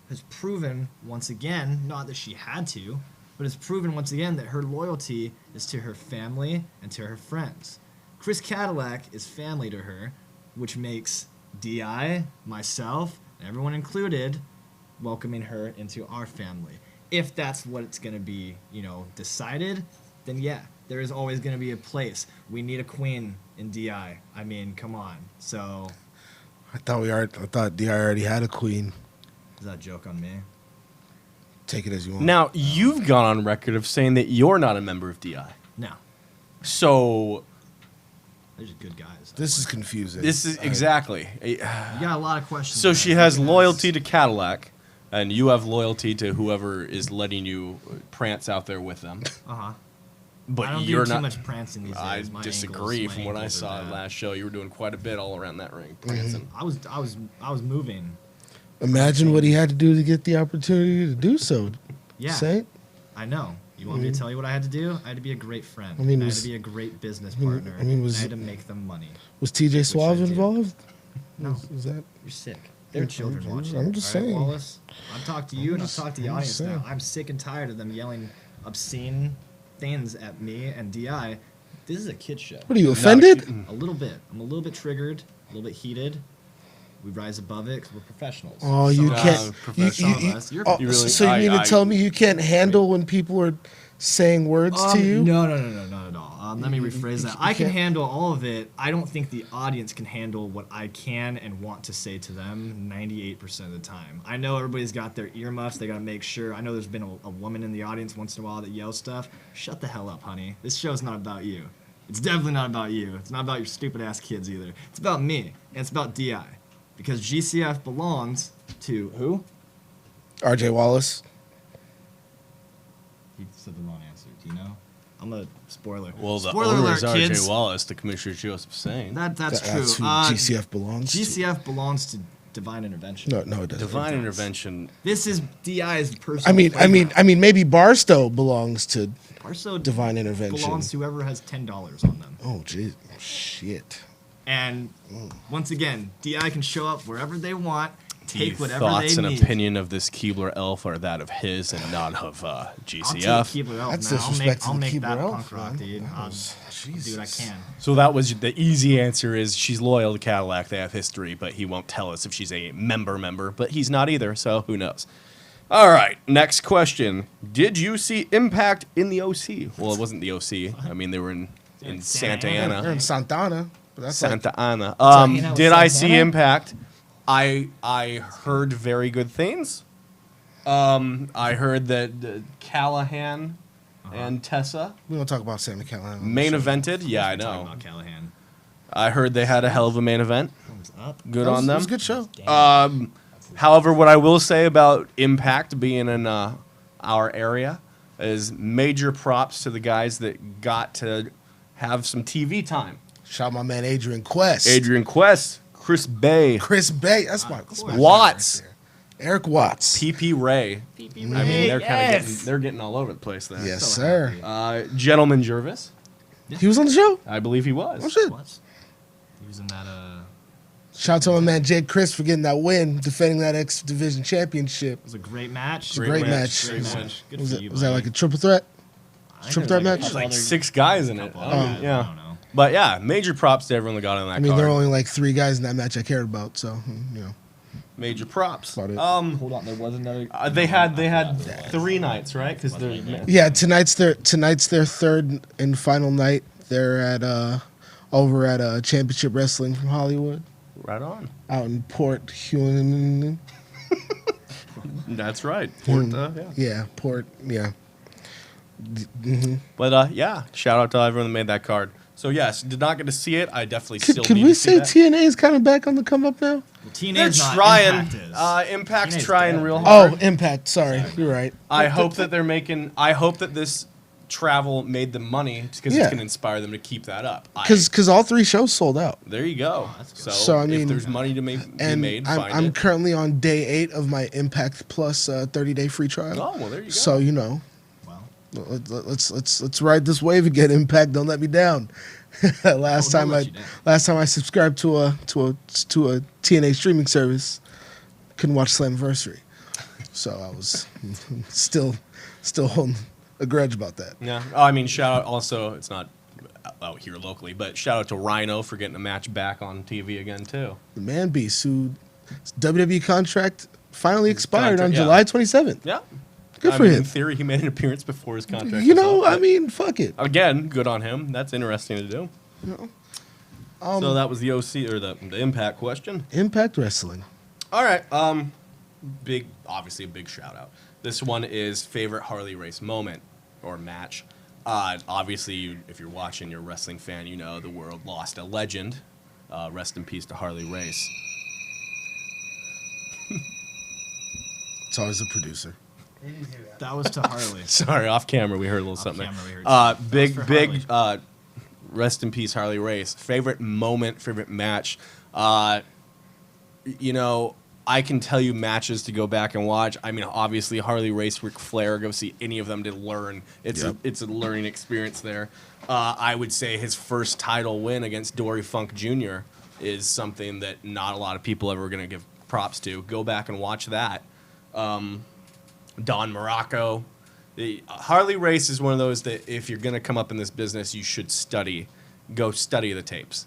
has proven once again, not that she had to, but has proven once again that her loyalty is to her family and to her friends. Chris Cadillac is family to her, which makes DI, myself, and everyone included, welcoming her into our family. If that's what it's going to be, decided, then yeah, there is always going to be a place. We need a queen in DI. I mean, come on. So, I thought Di already had a queen. is that a joke on me? Take it as you want. Now, you've gone on record of saying that you're not a member of DI. No. So, They're just good guys. This is confusing. this is exactly. You got a lot of questions. So there. she has Yes. loyalty to Cadillac, and you have loyalty to whoever is letting you prance out there with them. Uh-huh. But I don't you're do too not. much prancing these days. I My disagree. ankles- From my what I ankles are saw bad. last show, you were doing quite a bit all around that ring, Mm-hmm. prancing. I was moving. Imagine what he had to do to get the opportunity to do so. Yeah. Saint? I know. You want me to tell you what I had to do? I had to be a great friend. I mean, I had was- to be a great business I mean- partner. I mean, was- I had to make them money. Was TJ Suave I did. involved? No. Was that? You're sick. There are children I'm watching. just all right, saying. Wallace, I've talked to you and I've talked to the I'm audience just now. saying. I'm sick and tired of them yelling obscene things at me and DI. This is a kid show. What are you, offended? A little bit. I'm a little bit triggered, a little bit heated. We rise above it because we're professionals. Oh, you Some of can't. us- You, professional. some of us. You're oh, You really- so you mean to I- tell me you can't handle when people are saying words to you? No, not at all. Let me rephrase that. I can can't- handle all of it. I don't think the audience can handle what I can and want to say to them 98% of the time. I know everybody's got their earmuffs. They got to make sure. I know there's been a woman in the audience once in a while that yells stuff. Shut the hell up, honey. This show's not about you. It's definitely not about you. It's not about your stupid ass kids either. It's about me. And it's about DI. Because GCF belongs to who? RJ Wallace. He said the wrong answer. Do you know? I'm a spoiler. Well, the spoiler owner alert, is R.J. kids. Wallace, the Commissioner Joseph saying. That's true. That's who GCF belongs to. GCF belongs to Divine Intervention. No, it doesn't. Divine does. intervention. This is DI's personal. I mean, maybe Barstow belongs to Barstow Divine Intervention. belongs to whoever has $10 on them. Oh, jeez, shit. And once again, DI can show up wherever they want, take The whatever thoughts they and need. opinion of this Keebler elf are that of his and not of I'll take GCF. Keebler Elf That's now. disrespect to I'll the make Keebler that Elf, punk rock, man. dude. I'll do what I Jesus. can. So that was the easy answer is she's loyal to Cadillac. They have history, but he won't tell us if she's a member, but he's not either, so who knows. All right, next question. Did you see Impact in the OC? Well, it wasn't the OC. I mean, they were in Santa Santa Ana. They're Ana. in Santana. But that's Santa Ana. hanging out with Did I see Santana? Impact? I heard very good things. I heard that Callahan and Tessa we don't talk about Sammy Callahan. main evented. Yeah, I We're talking know. about Callahan. I heard they had a hell of a main event. Thumbs up. Good It was on them. a good show. Damn. However, what I will say about Impact being in our area is major props to the guys that got to have some TV time. Shout out my man Adrian Quest. Adrian Quest, Chris Bay, Chris Bay. That's my course. man Watts. right there. Eric Watts. PP Ray. I mean, they're kind of they're getting all over the place there. Yes, So sir. happy. Gentleman Jervis, He was on the show. I believe he was. Oh shit! What? He was in that, Shout out to my man Jake Chris for getting that win, defending that X Division championship. it was a great match. It was a great match. Great Great match. Good Was, for it, you, was that buddy. like a triple threat? I think triple there was threat a match? couple Like other- 6 guys in it. couple other guys, I Yeah. don't know. But yeah, major props to everyone that got on that I mean, card. there were only like 3 guys in that match I cared about, so you know. Major props. About it. Hold on, there was another. They had 3 nights, right? Because they're Yeah, tonight's their third and final night. They're at over at Championship Wrestling from Hollywood, right on. out in Port Huron. That's right. Yeah. Yeah, Port. Yeah. But yeah, shout out to everyone that made that card. So yes, did not get to see it. I definitely still Could need we to see say that. TNA is kind of back on the come up now? Well, They're TNA's not, trying. Impact is. Impact's TNA's trying dead, real dude. hard. Oh, Impact. Sorry, you're right. I hope that they're making. I hope that this travel made them money because Yeah. it's going to inspire them to keep that up. Because all 3 shows sold out. There you go. that's good. So, So, I mean, if there's money to be And made, I'm, find I'm it. currently on day 8 of my Impact Plus 30-day free trial. Oh, well, there you go. So you know, Well, let's ride this wave again. Impact, don't let me down. last don't time let you down. I subscribed to a TNA streaming service, couldn't watch Slammiversary, so I was still holding a grudge about that. Yeah. Oh, I mean, shout out also, it's not out here locally, but shout out to Rhino for getting a match back on TV again, too. The Man Beast, who WWE contract finally expired on Contract, yeah. July 27th. Yeah. Good I for mean, him. In theory, he made an appearance before his contract. You was know, up, I but mean, fuck it. again, good on him. That's interesting to do. So that was the OC or the Impact question. Impact Wrestling. All right. Obviously a big shout out. This one is favorite Harley Race moment or match. Obviously, if you're watching, you're a wrestling fan, you know the world lost a legend. Rest in peace to Harley Race. It's always the producer. that was to Harley. Sorry, off camera we heard a little Off something. camera we heard there. something. Big, That was big. for Harley. Rest in peace, Harley Race. Favorite moment, favorite match. You know, I can tell you matches to go back and watch. I mean, obviously Harley Race, Ric Flair. Go see any of them to learn. It's Yep. it's a learning experience there. I would say his first title win against Dory Funk Jr. is something that not a lot of people ever going to give props to. Go back and watch that. Don Morocco. Harley Race is one of those that if you're going to come up in this business, you should study. Go study the tapes.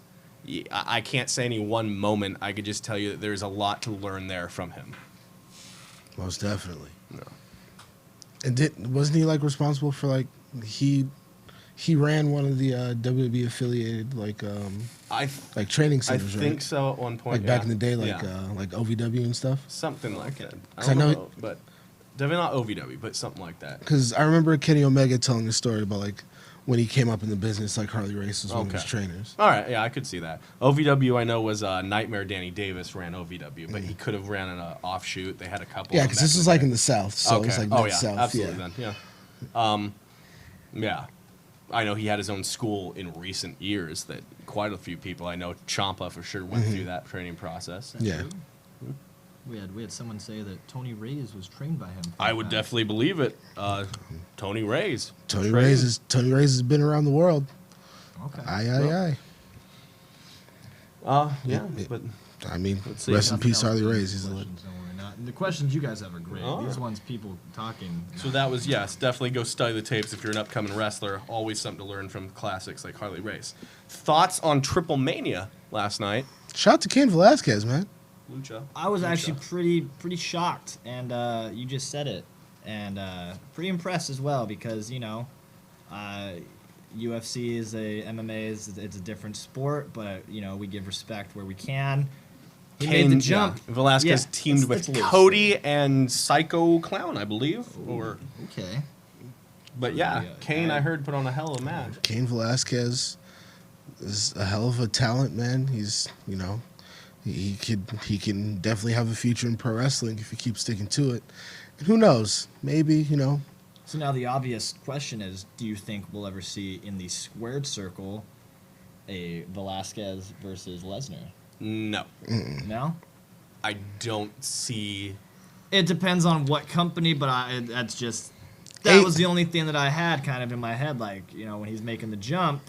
I can't say any one moment. I could just tell you that there's a lot to learn there from him. Most definitely. No. And wasn't he like responsible for like he ran one of the WWE affiliated I training I centers, think right? so at one point. Like back yeah. in the day, Yeah. like OVW and stuff. Something like that. 'Cause I I don't know- know, but definitely not OVW, but something like that. Because I remember Kenny Omega telling a story about like when he came up in the business, like Harley Race was one of his Okay. trainers. All right, yeah, I could see that. OVW, I know, was Nightmare Danny Davis ran OVW, but he could have ran an offshoot. They had a couple. Yeah, of them because back this in was the like day. in the South, so it was like oh mid yeah, South. absolutely. Yeah. Then yeah. I know he had his own school in recent years. That quite a few people I know, Ciampa for sure went through that training process. Yeah. We had someone say that Tony Reyes was trained by him. I would definitely believe it. Tony Reyes. Tony Trained. Reyes has been around the world. Okay. Aye. Yeah, Yeah. but I mean, Let's see. rest in Nothing peace, else Harley for Race. these He's a questions, don't worry, not- the questions you guys have are great. All These right. ones, people talking. so that was yes, definitely go study the tapes if you're an upcoming wrestler. Always something to learn from classics like Harley Race. Thoughts on Triple Mania last night, Shout out to Cain Velasquez, man. Lucha? I was Lucha. actually pretty shocked, and you just said it, and pretty impressed as well because UFC is MMA it's a different sport, but we give respect where we can. He made the jump. Yeah. Velasquez Yeah, teamed that's with a little Cody and Psycho Clown, I believe. Okay. But yeah, Yeah, Kane, I heard, put on a hell of a match. Cain Velasquez is a hell of a talent, man. He's he can definitely have a future in pro wrestling if he keeps sticking to it. And who knows? Maybe So now the obvious question is, do you think we'll ever see in the squared circle a Velasquez versus Lesnar? No, No? I don't see. It depends on what company, but that Hey- was the only thing that I had kind of in my head. Like, when he's making the jump,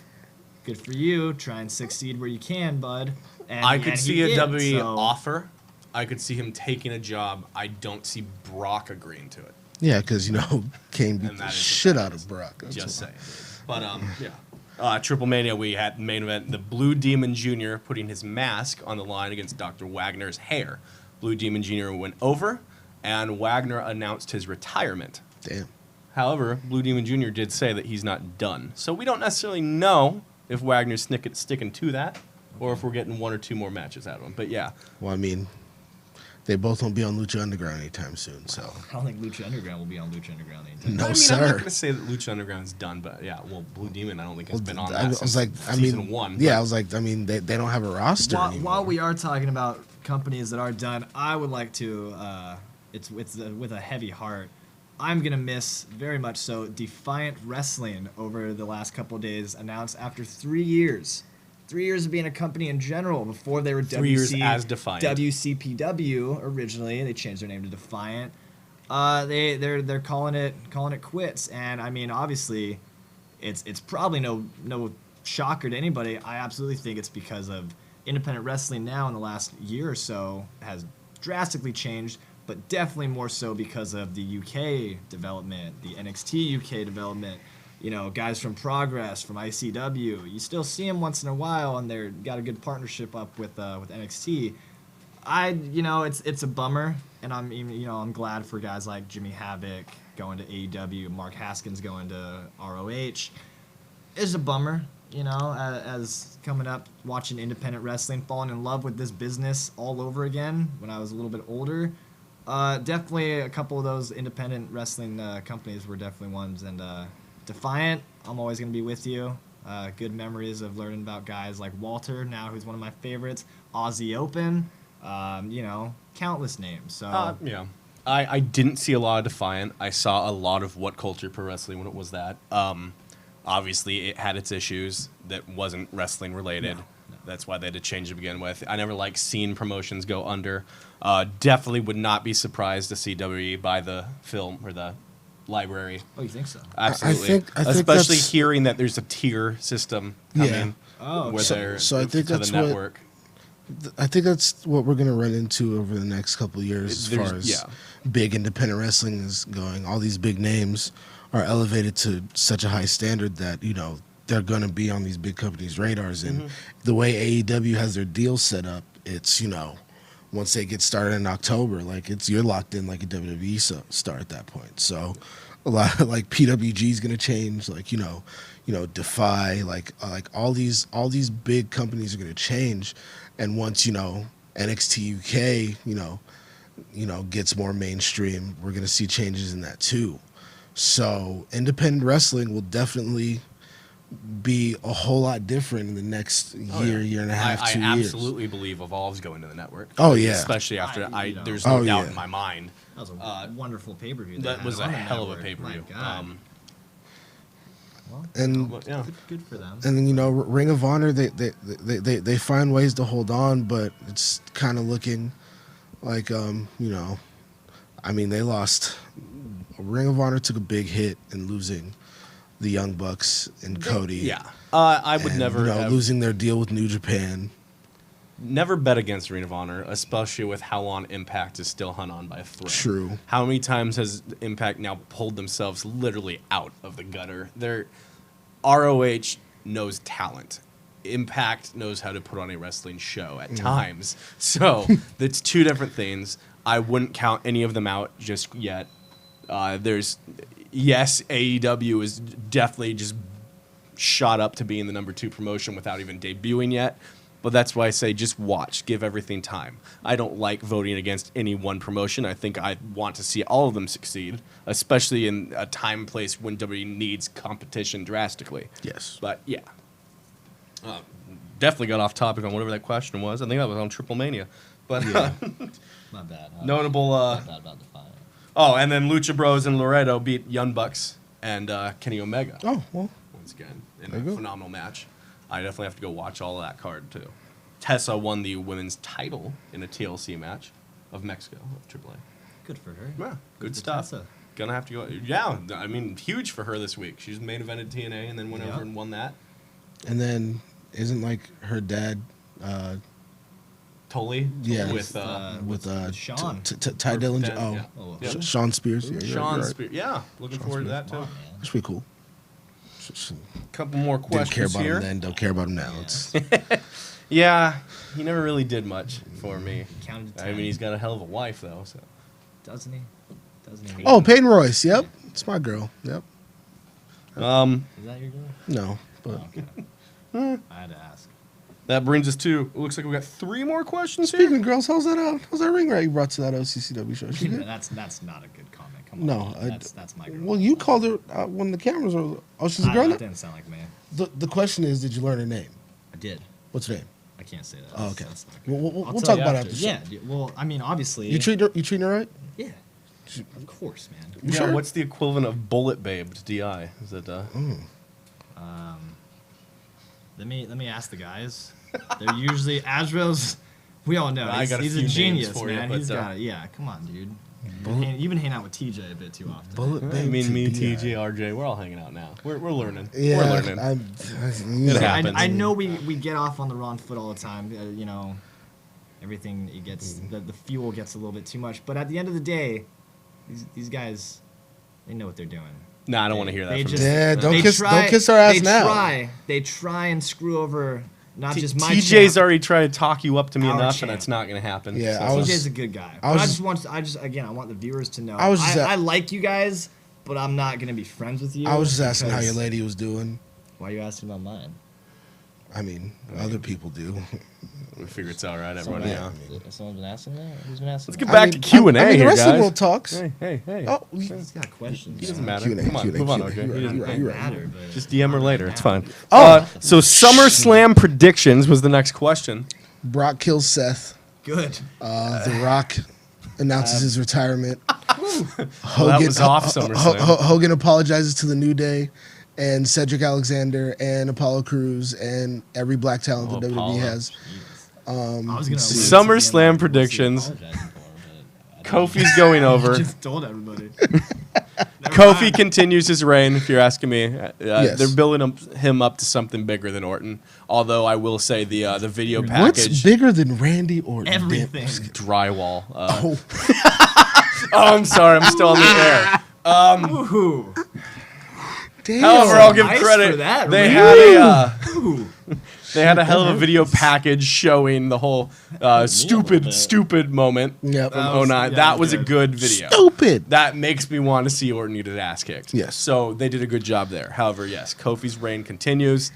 good for you. Try and succeed where you can, bud. And, I could and see he a did, WWE so- offer. I could see him taking a job. I don't see Brock agreeing to it. Yeah, because Cain beat And the that is shit out of Brock. That's Just why. saying. But yeah. Triple Mania, we had main event the Blue Demon Jr. putting his mask on the line against Dr. Wagner's hair. Blue Demon Jr. went over, and Wagner announced his retirement. Damn. However, Blue Demon Jr. did say that he's not done. So we don't necessarily know if Wagner's sticking to that or if we're getting one or two more matches out of him. But yeah, Well, I mean, they both won't be on Lucha Underground anytime soon, so. I don't think Lucha Underground will be on Lucha Underground anytime. No, I mean, I'm sir. not going to say that Lucha Underground's done, but yeah, well, Blue Demon, I don't think has been on that I was since like, season one. Yeah, but- I was like, they don't have a roster anymore. While we are talking about companies that are done, I would like to, it's with a heavy heart, I'm gonna miss very much so Defiant Wrestling over the last couple of days. Announced after 3 years, 3 years of being a company in general. Before they were 3 years as Defiant. WCPW originally. They changed their name to Defiant. They're calling it quits. And I mean, obviously, it's probably no shocker to anybody. I absolutely think it's because of independent wrestling now in the last year or so has drastically changed, but definitely more so because of the UK development, the NXT UK development. You know, guys from Progress, from ICW, you still see them once in a while, and they're got a good partnership up with NXT. It's a bummer, and I'm glad for guys like Jimmy Havoc going to AEW, Mark Haskins going to ROH. It's a bummer, as coming up, watching independent wrestling, falling in love with this business all over again when I was a little bit older. Definitely a couple of those independent wrestling companies were definitely ones. And Defiant, I'm always going to be with you. Good memories of learning about guys like Walter, now who's one of my favorites. Aussie Open, countless names. So Yeah. I didn't see a lot of Defiant. I saw a lot of What Culture Pro Wrestling when it was that. Obviously, it had its issues that wasn't wrestling related. No. That's why they had to change to begin with. I never liked seeing promotions go under. Definitely would not be surprised to see WWE buy the film or the library. Oh, you think so? Absolutely. I think Especially that's- hearing that there's a tier system coming. Yeah. Oh, where okay. they're So I think to that's the what- network. I think that's what we're going to run into over the next couple of years as There's- far as yeah. big independent wrestling is going. All these big names are elevated to such a high standard that, they're going to be on these big companies' radars. And the way AEW has their deals set up, it's, once they get started in October, you're locked in like a WWE star at that point. So a lot of PWG is going to change, Defy, all these big companies are going to change. And once, NXT UK, gets more mainstream, we're going to see changes in that too. So independent wrestling will definitely be a whole lot different in the next year and a half, I 2 years. absolutely believe Evolve's going to the network. Oh, yeah. Especially after there's Oh, no doubt yeah. in my mind. That was a wonderful pay-per-view. That was a hell of a pay-per-view. My God. And But, yeah. Good for them. and then Ring of Honor, they find ways to hold on, but it's kind of looking like they lost. Ring of Honor took a big hit in losing the Young Bucks and Cody. Yeah. I would and, never have, losing their deal with New Japan. never bet against Ring of Honor, especially with how long Impact is still hung on by a thread. True. How many times has Impact now pulled themselves literally out of the gutter? Their ROH knows talent. Impact knows how to put on a wrestling show at times. So that's two different things. I wouldn't count any of them out just yet. Yes, AEW is definitely just shot up to being the number 2 promotion without even debuting yet. But that's why I say just watch, give everything time. I don't like voting against any one promotion. I think I want to see all of them succeed, especially in a time and place when WWE needs competition drastically. Yes. But yeah, definitely got off topic on whatever that question was. I think that was on Triple Mania. But My bad. notable. Not bad about Defiant. Oh, and then Lucha Bros and Laredo beat Young Bucks and Kenny Omega Oh, well. once again in There a you go. phenomenal match. I definitely have to go watch all of that card too. Tessa won the women's title in a TLC match of Mexico of AAA. Good for her. Yeah, good for stuff. Tessa. Gonna have to go. Yeah, I mean, huge for her this week. She's main evented TNA and then went Yeah. over and won that. And then isn't her dad Tully. Yeah. With with Sean. Ty Dillinger? Ted, Oh, yeah. Oh, Yeah. Sean Spears. Yeah, Sean right. Spears. Yeah, looking forward to that too. Come on, man. That's pretty cool. Couple more Didn't care questions about here. him then, don't care about him now. Yeah. It's Yeah, he never really did much for me. Counted to I 10. mean, he's got a hell of a wife though. So Doesn't he? Doesn't he? Oh, Peyton Royce. Yep, it's my girl. Yep. Is that your girl? No, but Oh, okay. I had to ask. that brings us to. It looks like we got 3 more questions here. speaking of girls, how's that ring rat you brought to that OCCW show? She good? That's not a good comment. Come on. No, man. That's my girl. Well, you called her when the cameras were. Oh, she's a girl. That now? didn't sound like me. The question is, did you learn her name? I did. What's her name? I can't say that. Oh, okay. That's not good. We'll I'll talk tell you about it after the show. Yeah. Well, I mean, obviously. You treating her right? Yeah. Of course, man. Yeah, sure? what's the equivalent of bullet babed DI? Is it Let me ask the guys. They're usually Azrael's. We all know I he's, got a he's few a names genius, for you, man. but, He's got it. Yeah, come on, dude. You've been hanging out with TJ a bit too often. Bullet I babe mean, to me, DI. TJ, RJ, we're all hanging out now. We're learning. Yeah, We're learning. you It know, happens. I know we get off on the wrong foot all the time. You know, everything it gets the fuel gets a little bit too much. But at the end of the day, these guys, they know what they're doing. Nah, I don't want to hear that They from just- you. Yeah, don't They kiss try- don't kiss our ass they now. They try and screw over not just my TJ's champ. already tried to talk you up to me Our enough, champ. and it's not going to happen. Yeah, So- I was- TJ's a good guy. I was I just- I want the viewers to know. I was just- I like you guys, but I'm not gonna be friends with you. I was just asking how your because- lady was doing. Why are you asking about mine? I mean, other people do. we figure it's all right, everyone. Someone- Yeah. Someone's been asking that. Who's been asking? Let's get that? back to Q and A I mean, here, the rest of the guys. world talks. Hey. Oh, He's got questions. He doesn't so matter. Q&A, Come on, Q&A, move on, Q&A. RJ. You're He right, doesn't- you're right, It you're doesn't right. matter, but Just DM her later. It's fine. Oh. So SummerSlam predictions was the next question. Brock kills Seth. good. The Rock announces his retirement. Well, that was off SummerSlam. Hogan apologizes to the New Day and Cedric Alexander and Apollo Crews and every black talent that WWE Apollo. has. I was gonna SummerSlam predictions. Kofi's going over. Just told everybody. Kofi continues his reign, if you're asking me. Yes. They're building him up to something bigger than Orton. Although I will say the video What's package, bigger than Randy Orton? Everything. drywall. Oh, Oh, I'm sorry, I'm still on the air. Ooh. damn. However, I'll give Nice credit. for that, They really? had a Ooh. they had a hell of a video package showing the whole stupid moment Yep. from That was- 09. yeah, That was a good. good video. Stupid. That makes me want to see Orton get his ass kicked. Yes. So they did a good job there. However, yes, Kofi's reign continues.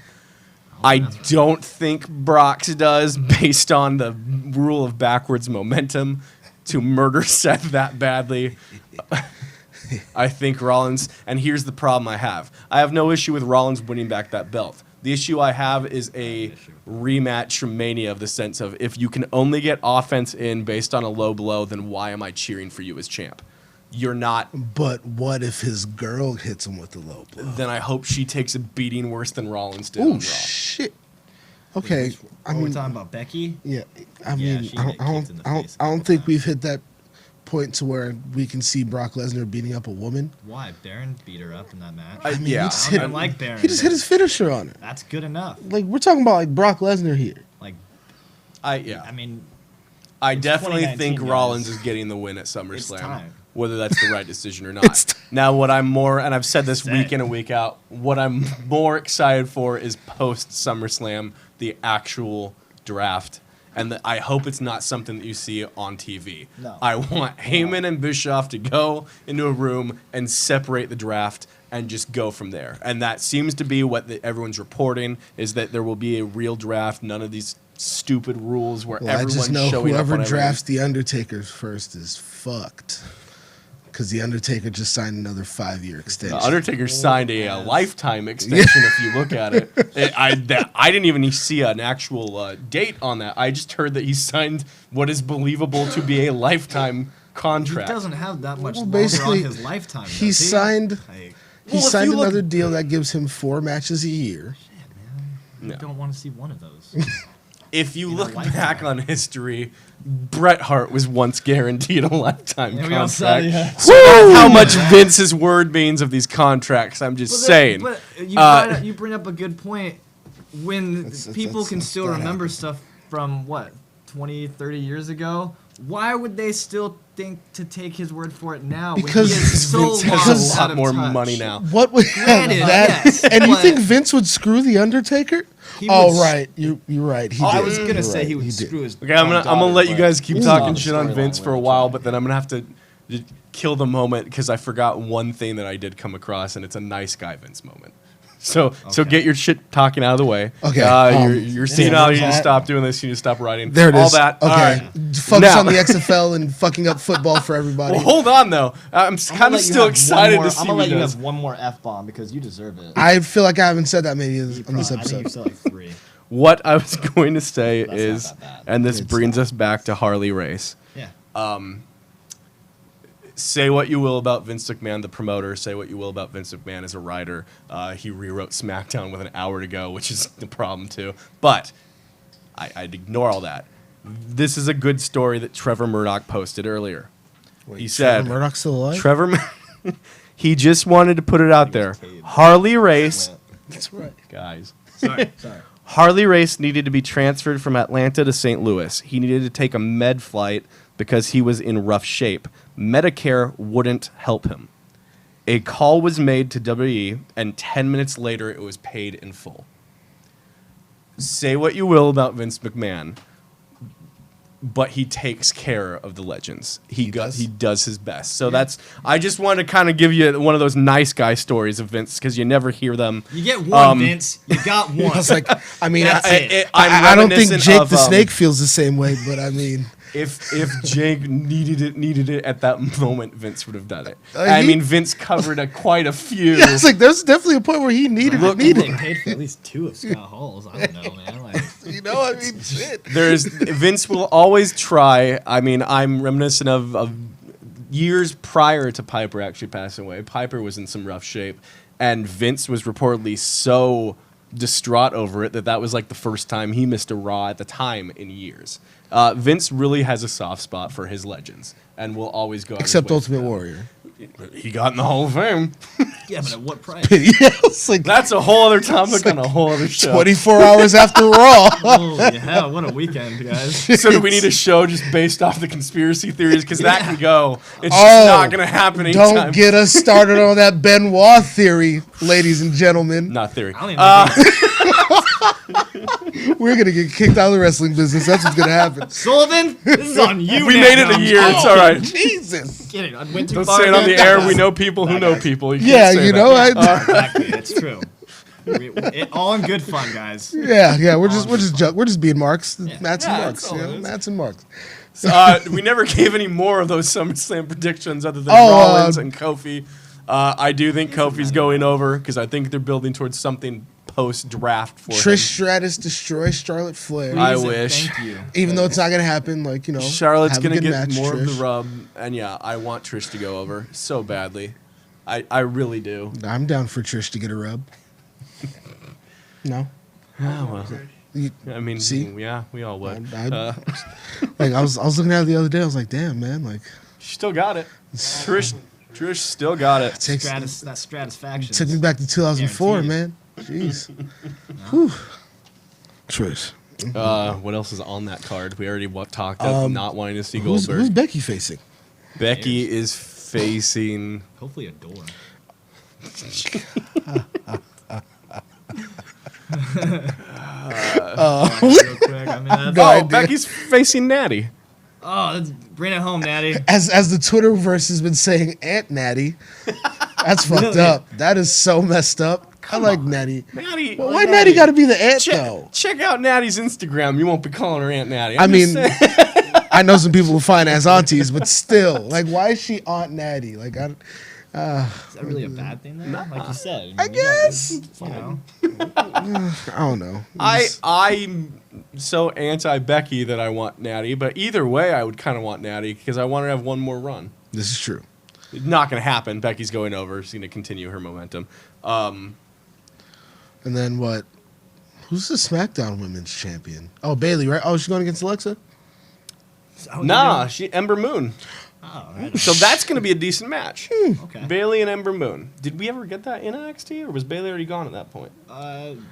I don't think Brock's does, based on the rule of backwards momentum, to murder Seth that badly. I think Rollins, and here's the problem I have no issue with Rollins winning back that belt. The issue I have is a rematch from Mania, of the sense of, if you can only get offense in based on a low blow, then why am I cheering for you as champ? You're not. But what if his girl hits him with the low blow? Then I hope she takes a beating worse than Rollins did on Oh Raw. shit. Okay. I Are we mean, talking about Becky? yeah. I Yeah, mean, she I got don't, kicked in the face a I don't couple think times. we've hit that point to where we can see Brock Lesnar beating up a woman. Why? Baron beat her up in that match. I mean, Yeah. he just I hit, don't like Baron. he just hit his finisher on her. That's good enough. Like, we're talking about like Brock Lesnar here. Like, I I mean, definitely 2019, think guys. Rollins is getting the win at SummerSlam, time. whether that's the right decision or not. Now, what I'm more, and I've said this Say week it. in and week out, what I'm more excited for is post SummerSlam, the actual draft. And I hope it's not something that you see on TV. No. I want Heyman and Bischoff to go into a room and separate the draft and just go from there. And that seems to be what everyone's reporting, is that there will be a real draft, none of these stupid rules where Well, I everyone's just know showing whoever up on drafts the Undertaker first is fucked. Because the Undertaker just signed another 5-year extension. Undertaker signed a lifetime extension. If you look at it, I didn't even see an actual date on that. I just heard that he signed what is believable to be a lifetime he contract. doesn't have that much Well, longer on basically, his lifetime. he does signed- Like, He Well, if signed you look- another deal that gives him 4 matches a year. I No. don't want to see one of those. If you In a look lifetime. back on history, Bret Hart was once guaranteed a lifetime Yeah, we all saw contract. that. So that's how much Vince's word means of these contracts. I'm just saying. But you bring up a good point. When people can still that remember stuff from, what, 20, 30 years ago, why would they still think to take his word for it now? Because when he is so Vince has lost a out lot of more touch? money now. What would Granted, that? yes, and you but- think Vince would screw the Undertaker? He Oh would- right, you're right. He Oh, did. I was gonna You're say right, he would did. screw his. Okay, I'm gonna let you guys keep Ooh. talking Saw shit the on storyline Vince for a where while, it's but then I'm gonna have to just kill the moment because I forgot one thing that I did come across, and it's a nice guy Vince moment. So get your shit talking out of the way. Okay, You're senile. You need to stop doing this. You need to stop writing. There it is. All that. Okay, All right. focus Now- on the XFL and fucking up football for everybody. Well, hold on though. I'm kind of still excited to see I'm gonna what let he you does. have one more f bomb because you deserve it. I feel like I haven't said that many You on this probably- I think episode. you said like 3. What I was going to say That's not is, that bad. and this It's brings not. us back to Harley Race. Yeah. say what you will about Vince McMahon, the promoter. Say what you will about Vince McMahon as a writer. He rewrote SmackDown with an hour to go, which is the problem too. But I'd ignore all that. This is a good story that Trevor Murdoch posted earlier. He said, Trevor Murdoch's still alive? Trevor, he just wanted to put it out there. Harley Race, That's right. guys. Sorry. Harley Race needed to be transferred from Atlanta to St. Louis. He needed to take a med flight because he was in rough shape. Medicare wouldn't help him. A call was made to WWE, and 10 minutes later, it was paid in full. Say what you will about Vince McMahon, but he takes care of the legends. He does his best. So I just want to kind of give you one of those nice guy stories of Vince because you never hear them. You get one, Vince. You got one. I was like, I mean, Yeah, I don't think reminiscent Jake of, the Snake feels the same way, but I mean, If Jake needed it at that moment, Vince would have done it. He- mean, Vince covered quite a few. yeah, it's like there's definitely a point where he needed Look, it. they paid for at least 2 of Scott Hall's. I don't know, man. Like, You know, I mean, shit. Vince will always try. I mean, I'm reminiscent of years prior to Piper actually passing away. Piper was in some rough shape, and Vince was reportedly so distraught over it that was like the first time he missed a Raw at the time in years. Vince really has a soft spot for his legends, and will always go. out his Except way Ultimate for them. Warrior. He got in the Hall of Fame. yeah, but at what price? Yeah, it's like That's a whole other topic on a whole other show. 24 hours after Raw. Holy hell, what a weekend, guys. So do we need a show just based off the conspiracy theories? Because that can go. It's Oh, just not going to happen anytime. Don't get us started on that Benoit theory, ladies and gentlemen. Not theory. I don't even know. We're gonna get kicked out of the wrestling business. That's what's gonna happen. Sullivan, this is on you. We now. made it a year. It's all right. Jesus. Kidding. I went too Don't far. say it on the again. air. We know people who know people. You Yeah, can't say you that. know, Exactly. It's true. All in good fun, guys. yeah. We're just being marks. Mats and Yeah, marks. that's all You it know, is. Mats and marks. We never gave any more of those SummerSlam predictions other than Oh, Rollins and Kofi. I do think Kofi's going over because I think they're building towards something post-draft for Trish him. Stratus destroys Charlotte Flair. I Please and wish. Thank you. Even though it's not gonna happen, like, you know, Charlotte's have a going to good get match, more of the Trish. rub. And yeah, I want Trish to go over so badly. I really do. I'm down for Trish to get a rub. No, Oh, well. You- I mean, See? yeah, we all would. like I was looking at it the other day. I was like, damn, man, like She still got it. Trish still got it. takes That Stratisfaction. took me back to 2004, Guaranteed. man. Jeez. Whew. Trish. What else is on that card? We already talked of not wanting to see Who's Goldberg. Becky facing? Becky is facing. Hopefully a door. Real quick. I mean, that's, No Oh, idea. Becky's facing Natty. bring it home, Natty. As the Twitterverse has been saying, Aunt Natty. That's fucked Really? up. That is so messed up. I like Natty. Natty. Well, why Natty got to be the aunt check, though? check out Natty's Instagram. You won't be calling her Aunt Natty. I I'm just mean, saying. I know some people who fine as aunties, but still, like, why is she Aunt Natty? Like, Is that really a bad thing, though? Like you said. I guess. You know. I don't know. I'm so anti Becky that I want Natty, but either way, I would kind of want Natty because I want her to have one more run. This is true. It's not going to happen. Becky's going over. She's going to continue her momentum. And then what? Who's the SmackDown Women's Champion? Oh, Bailey, right? Oh, she's going against Alexa? Nah, Ember Moon. Oh, right. So that's going to be a decent match. Okay. Bailey and Ember Moon. Did we ever get that in NXT, or was Bailey already gone at that point?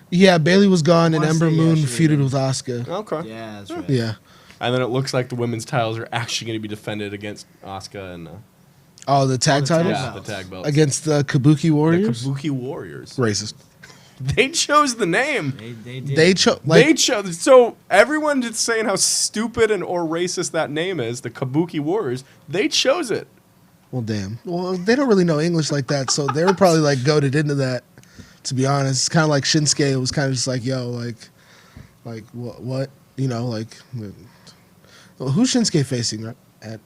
Yeah, Bailey was gone, and wanna Ember say, yeah, Moon she feuded would've with Asuka. Okay. Yeah, that's right. Yeah. And then it looks like the women's titles are actually going to be defended against Asuka and Oh, the tag the tag titles? yeah, the belts. tag belts. Against the Kabuki the Warriors? Kabuki Warriors. Racist. They chose the name. They did. They chose, They like, chose. So everyone just saying how stupid and or racist that name is, the Kabuki Warriors. They chose it. well, damn. Well, they don't really know English like that, so they were probably, like, goaded into that, to be honest. It's kind of like Shinsuke. It was kind of just like, yo, like what? You know, like, well, who's Shinsuke facing at?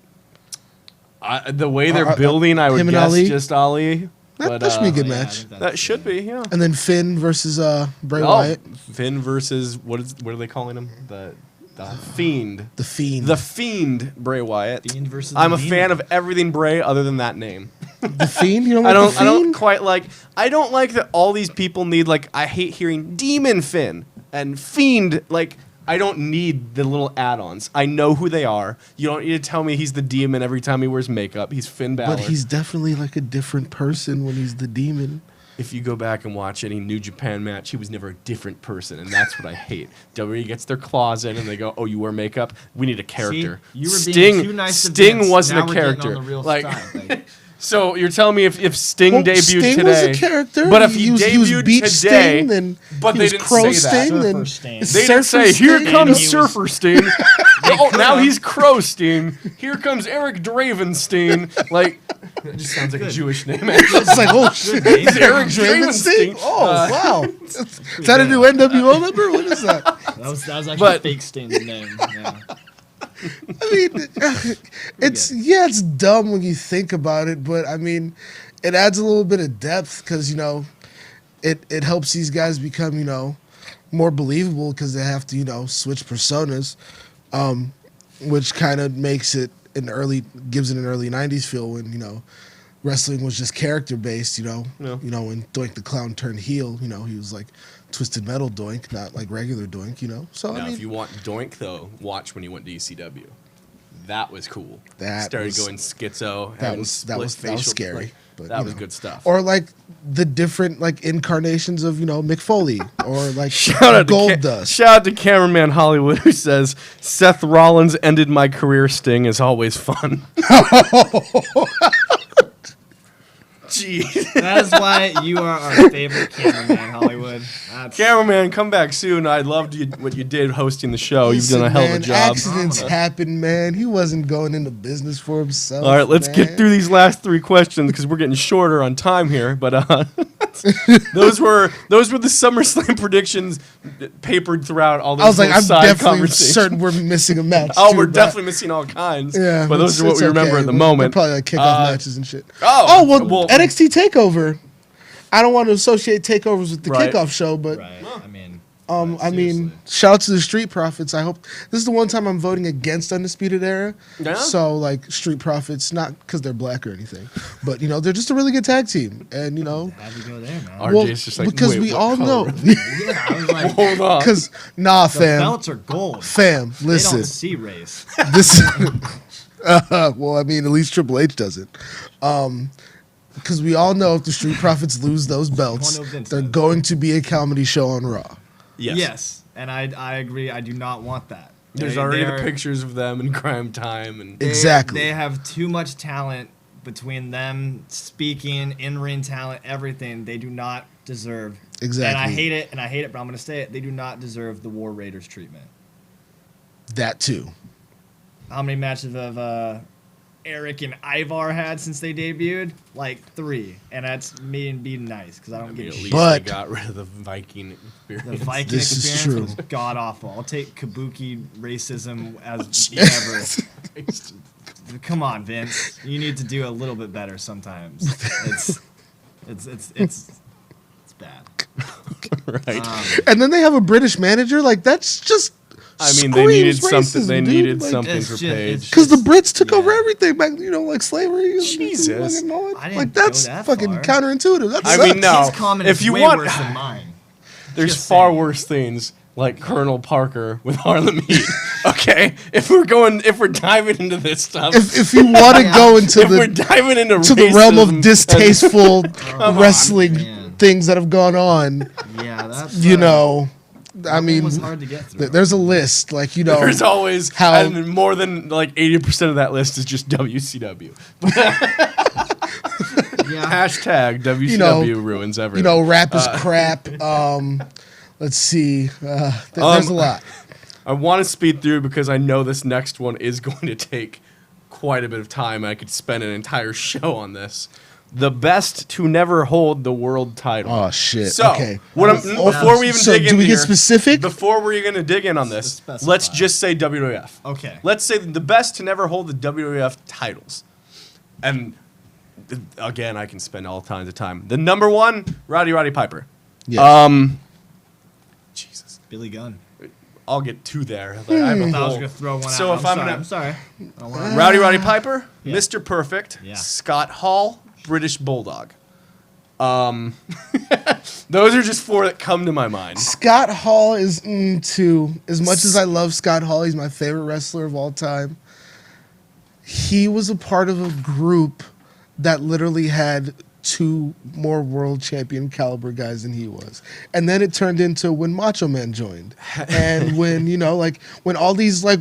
The way they're building, I would him and guess Ali? just Ali. That should be a good Yeah, I match. think That should be, yeah. And then Finn versus Bray Oh, Wyatt. Finn versus what are they calling him? The The Fiend. The Fiend. The Fiend, Bray Wyatt. Fiend versus I'm the a Demon. fan of everything Bray other than that name. The Fiend? You don't I like don't. the I don't Fiend? quite like. I don't like that all these people need like. I hate hearing Demon Finn and Fiend. Like I don't need the little add-ons. I know who they are. You don't need to tell me he's the demon every time he wears makeup. He's Finn Balor. But he's definitely like a different person when he's the demon. If you go back and watch any New Japan match, he was never a different person, and that's what I hate. WWE gets their claws in, and they go, "Oh, you wear makeup? We need a character." See, you were being Sting, too nice to Sting Vince. wasn't Now a we're getting character. on the real like, stuff, like- so you're telling me if Sting Well, debuted Sting today, was a character. but if he was debuted Beach today, Sting, then but he they was didn't Crow say that. Sting, then Surfer Sting. it's They didn't Surfer say, "Here Sting." comes he was- Surfer Sting." Oh, now he's Crow Sting. Here comes Eric Dravenstein. Like, it just sounds like a Jewish name. Actually. It's like, oh shit, name. it's Eric Dravenstein. Dravenstein. Oh wow, is that a new NWO member? What is that? That was actually But- fake Sting's name. Yeah. I mean, it's dumb when you think about it, but I mean, it adds a little bit of depth because it helps these guys become more believable because they have to switch personas, which kind of makes it gives it an early '90s feel when wrestling was just character based. Yeah. When Doink the Clown turned heel, he was like Twisted Metal Doink, not like regular Doink. So Now, I mean, if you want Doink, though, watch when he went to ECW. That was cool. That started was- going schizo. that having was split facial, scary. like, But, that was good stuff. or like the different like incarnations of Mick Foley or like Shout out Gold to Dust. Shout out to Cameraman Hollywood who says Seth Rollins ended my career. Sting is always fun. Jeez. That is why you are our favorite cameraman, Hollywood. That's- Cameraman, come back soon. I loved what you did hosting the show. Listen, You've done a hell of a man, job. Accidents happen, man. He wasn't going into business for himself. All right, let's man. get through these last three questions because we're getting shorter on time here. But those were the SummerSlam predictions papered throughout all those I was like, little I'm side definitely conversations. certain we're missing a match. Oh, too, we're but- definitely missing all kinds. Yeah, but those are what it's we remember okay. at the They're moment. probably like kickoff matches and shit. Oh, well, NXT Takeover. I don't want to associate takeovers with the Right. kickoff show, but Right. I mean, I mean, shout out to the Street Profits. I hope this is the one time I'm voting against Undisputed Era. Yeah? So like Street Profits, not because they're black or anything, but they're just a really good tag team, and how'd you go there, man? RJ's just like, because wait, we what all color? know. Yeah, I was like, Hold on. Because nah, the fam, belts are gold. fam, They listen, don't see race. this. Well, I mean, at least Triple H doesn't. Because we all know if the Street Profits lose those belts, Well, no, Vince they're does. going to be a comedy show on Raw. Yes. And I agree. I do not want that. There's They- already they the are- pictures of them in Crime Time and they- Exactly. They have too much talent between them, speaking, in-ring talent, everything. They do not deserve. Exactly. And I hate it, but I'm going to say it. They do not deserve the War Raiders treatment. That too. How many matches have Eric and Ivar had since they debuted? Like 3. And that's me and being nice, because I don't I mean, give at a least shit. But- they got rid of the Viking experience. The Viking This is experience true. was god awful. I'll take Kabuki racism as ever. Come on, Vince. You need to do a little bit better sometimes. It's bad. Right. And then they have a British manager. Like that's just. I mean, they needed screams something. They racism, dude. needed Like, something it's for just- Paige. it's Because the Brits took Yeah. over everything back, like slavery. and Jesus. fucking all that. I didn't like go that's that fucking far. counterintuitive. That I sucks. mean, no. His comment If is you way want- worse than mine. There's Just far saying. worse things like Colonel Parker with Harlem Heat. Okay, if we're diving into this stuff, If you want to go into if we're the diving into to the realm racism of and- distasteful on, wrestling man. things that have gone on, Yeah, that's I mean, was hard to get through. there's a list. Like there's always how- and more than like 80% of that list is just WCW. Yeah, Hashtag WCW ruins everything. rap is crap. Let's see. There's a lot. I want to speed through because I know this next one is going to take quite a bit of time. I could spend an entire show on this. The best to never hold the world title. Oh shit. So, okay. before we even So dig in do we here, get specific? Before we're going to dig in on this, specify. let's just say WWF. Okay. Let's say the best to never hold the WWF titles. And again, I can spend all kinds of time. The number one, Roddy Piper. Yes. Jesus. Billy Gunn. I'll get two there. Like, I have a I was whole- gonna throw one So out. if I'm I'm gonna- sorry. I don't wanna- Rowdy Piper, Yeah. Mr. Perfect, Yeah. Scott Hall, British Bulldog. Those are just four that come to my mind. Scott Hall is too. As much as I love Scott Hall, he's my favorite wrestler of all time. He was a part of a group that literally had two more world champion caliber guys than he was. And then it turned into when Macho Man joined. And when, like when all these like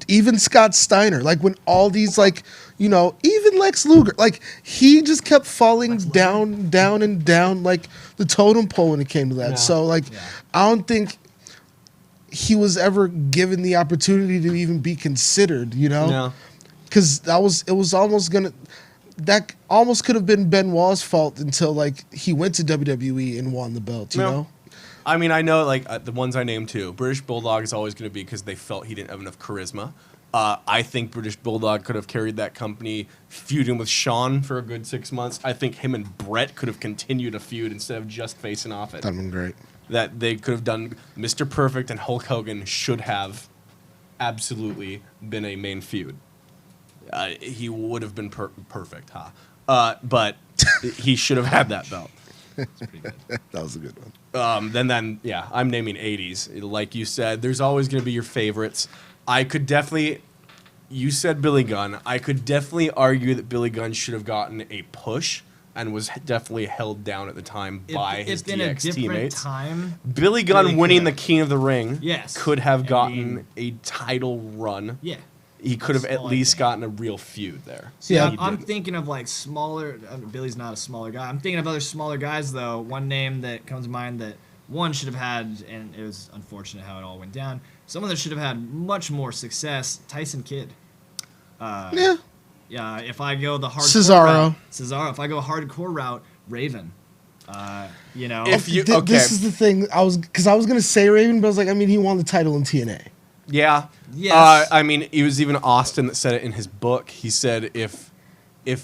even Scott Steiner, like when all these like, even Lex Luger, like he just kept falling down and down like the totem pole when it came to that. Yeah. So like I don't think he was ever given the opportunity to even be considered, No. because it was almost gonna, that almost could have been Benoit's fault until like he went to WWE and won the belt, you No. know? I mean, I know like the ones I named too. British Bulldog is always going to be because they felt he didn't have enough charisma. I think British Bulldog could have carried that company, feuding with Shawn for a good 6 months. I think him and Brett could have continued a feud instead of just facing off it. That'd been great. That they could have done. Mr. Perfect and Hulk Hogan should have absolutely been a main feud. He would have been perfect, but he should have had that belt. That was a good one. Then, yeah, I'm naming 80s. Like you said, there's always going to be your favorites. I could definitely, you said Billy Gunn. I could definitely argue that Billy Gunn should have gotten a push and was definitely held down at the time by his in a DX different teammates. time. Billy Gunn Billy winning could the have. King of the Ring Yes. could have I gotten mean- a title run. Yeah. He could have That's at all I least think. gotten a real feud there. See, Yeah. I'm thinking of like smaller. Billy's not a smaller guy. I'm thinking of other smaller guys though. One name that comes to mind that one should have had, and it was unfortunate how it all went down. Someone that should have had much more success. Tyson Kidd. Yeah. Yeah. If I go the hardcore Cesaro. route, Cesaro. If I go hardcore route, Raven. If you- Th- okay. This is the thing. I was gonna say Raven, but I was like, I mean, he won the title in TNA. Yeah. Yes. I mean, it was even Austin that said it in his book. He said if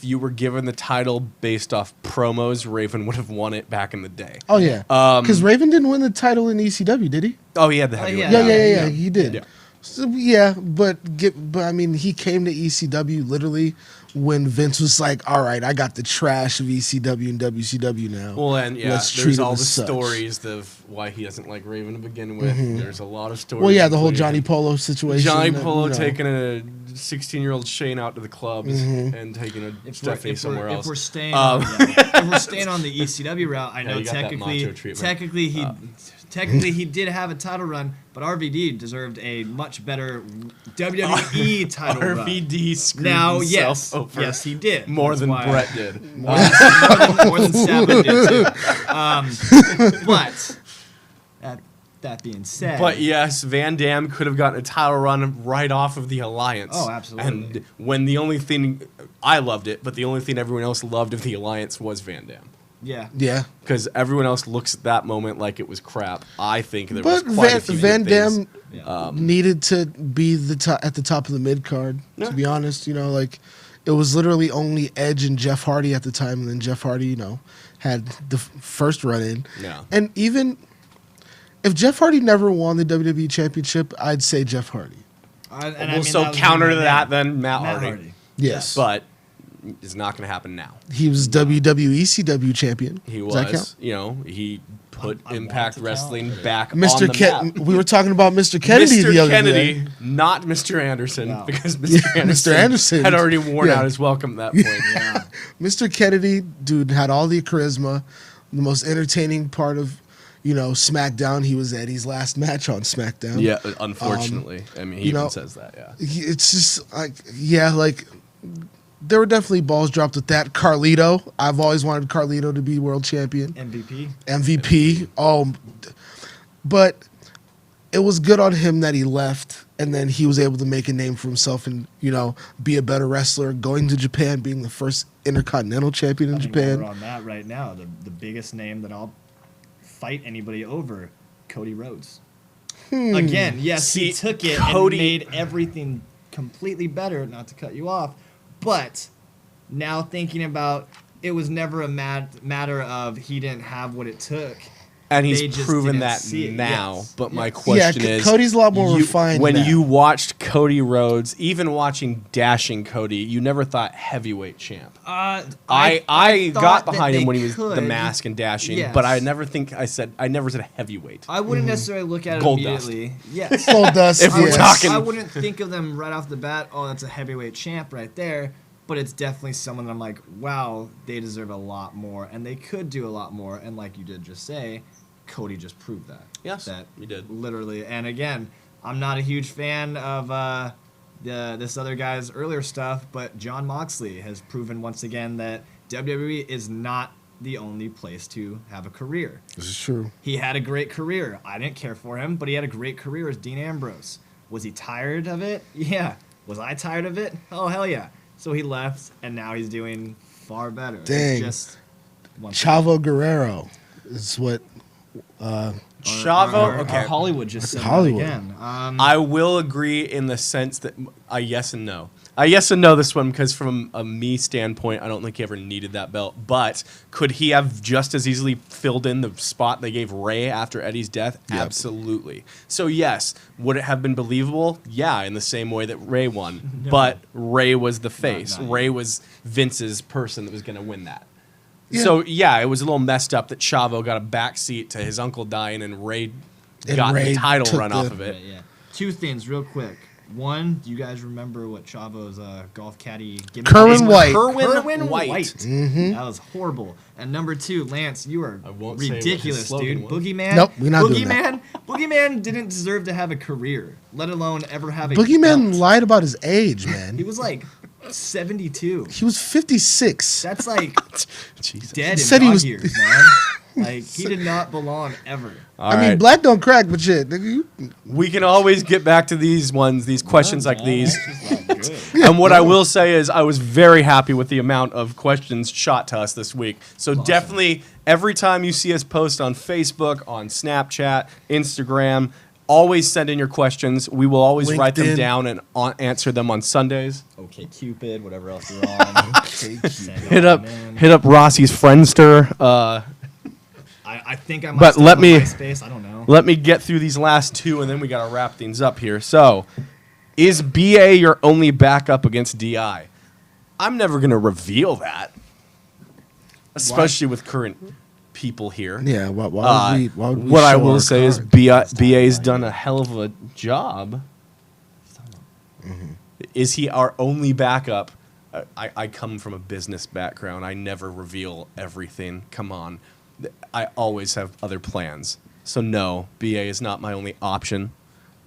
you were given the title based off promos, Raven would have won it back in the day. Oh yeah, because Raven didn't win the title in ECW, did he? Oh, he had the heavyweight. yeah. Yeah, he did. Yeah. So, yeah, but I mean, he came to ECW literally when Vince was like, "All right, I got the trash of ECW and WCW now. Well, and yeah, Let's treat there's him all the as such." stories of why he doesn't like Raven to begin with. There's a lot of stories. Well, yeah, the whole including Johnny Polo situation. Johnny that, Polo you know. taking a 16-year-old Shane out to the clubs and taking a Stephanie somewhere else. If we're staying, if we're staying on the ECW route, I know you got that macho treatment. technically he did have a title run, but RVD deserved a much better WWE title run. RVD screwed Now, himself yes, over yes, he did. more That's than why- Brett did. more than Sabbath did too. But that being said, But yes, Van Dam could have gotten a title run right off of the Alliance. Oh, absolutely. And when the only thing I loved it, but the only thing everyone else loved of the Alliance was Van Dam. yeah, Yeah, Because everyone else looks at that moment like it was crap. I think there but was quite a few Van good things. Dam needed to be at the top of the mid card. Yeah. To be honest, like it was literally only Edge and Jeff Hardy at the time, and then Jeff Hardy, had the first run in. Yeah. And even if Jeff Hardy never won the WWE Championship, I'd say Jeff Hardy. Well, so counter to that, then Matt Hardy. Yes, But it's not going to happen now. he was WWE CW champion. He Does that count? was, he put I want Impact to Wrestling back Mr. on the map. We were talking about Mr. Kennedy Mr. the other Kennedy, day. not Mr. Anderson, No. because Yeah, Mr. Anderson, Mr. Anderson. had already worn Yeah. out his welcome at that point. Yeah. Mr. Kennedy, dude, had all the charisma. The most entertaining part of, SmackDown. He was Eddie's last match on SmackDown. Yeah, unfortunately. I mean, he you know- even says that, yeah. It's just like there were definitely balls dropped with that. Carlito, I've always wanted Carlito to be world champion. MVP. MVP. Oh, but it was good on him that he left, and then he was able to make a name for himself and be a better wrestler. Going to Japan, being the first Intercontinental champion in I think while Japan. we're on that right now, the biggest name that I'll fight anybody over, Cody Rhodes. Again, yes, he See, took it Cody- and made everything completely better. Not to cut you off, but now thinking about it was never a matter of he didn't have what it took. And They he's just proven didn't that see it. now. Yes. But my Yes. question Yeah, is, Cody's a lot more you- refined When now. you watched Cody Rhodes, even watching Dashing Cody, you never thought heavyweight champ. I I thought got that behind him they when he was the could. mask and Dashing, Yes. but I never said heavyweight. I wouldn't necessarily look at it Gold dust. immediately. Yes. Gold dust. If we're yes. talking- I wouldn't think of them right off the bat. Oh, that's a heavyweight champ right there. But it's definitely someone that I'm like, wow, they deserve a lot more, and they could do a lot more. And like you did just say, Cody just proved that. Yes, that he did. literally. And again, I'm not a huge fan of this other guy's earlier stuff, but Jon Moxley has proven once again that WWE is not the only place to have a career. This is true. He had a great career. I didn't care for him, but he had a great career as Dean Ambrose. Was he tired of it? Yeah. Was I tired of it? Oh, hell yeah. So he left, and now he's doing far better. It's Dang. just Chavo Guerrero is what. Chavo, okay. Hollywood just said Hollywood. that again. I will agree in the sense that a yes and no. I yes and no this one because from a me standpoint, I don't think he ever needed that belt. But could he have just as easily filled in the spot they gave Ray after Eddie's death? Yep. Absolutely. So yes, would it have been believable? Yeah, in the same way that Ray won. But Ray was the face. not Ray was Vince's person that was going to win that. Yeah. So yeah, it was a little messed up that Chavo got a backseat to his uncle dying and Ray got Ray the title took run the- off of it. Right, yeah. Two things real quick. One, do you guys remember what Chavo's golf caddy gimmick Kerwin was? White. Kerwin White. Mm-hmm. That was horrible. And number two, Lance, you are I won't say what his ridiculous, slogan dude. was. Boogeyman. Nope, we're not doing that. Boogeyman didn't deserve to have a career, let alone ever have a Boogeyman belt. lied about his age, man. He was like 72. He was 56. That's like Jesus. dead in Said he dog was- years, man. Like he did not belong ever. All I mean, right. black don't crack, but shit, nigga, you, We can always get back to these ones, these questions like these. That's just not good. And what I will say is I was very happy with the amount of questions shot to us this week. So definitely every time you see us post on Facebook, on Snapchat, Instagram, always send in your questions. We will always write them LinkedIn. down and answer them on Sundays. Okay, Cupid, whatever else you're on. Send Hit them up in. hit up Rossi's Friendster. I think I might But still let have me- MySpace. I don't know. Let me get through these last two, and then we got to wrap things up here. So, is BA your only backup against DI? I'm never going to reveal that, especially with current people here. yeah. Why would we What I show will our say is cards? BA's done a hell of a job. Is he our only backup? I come from a business background. I never reveal everything. Come on. I always have other plans. So no, BA is not my only option,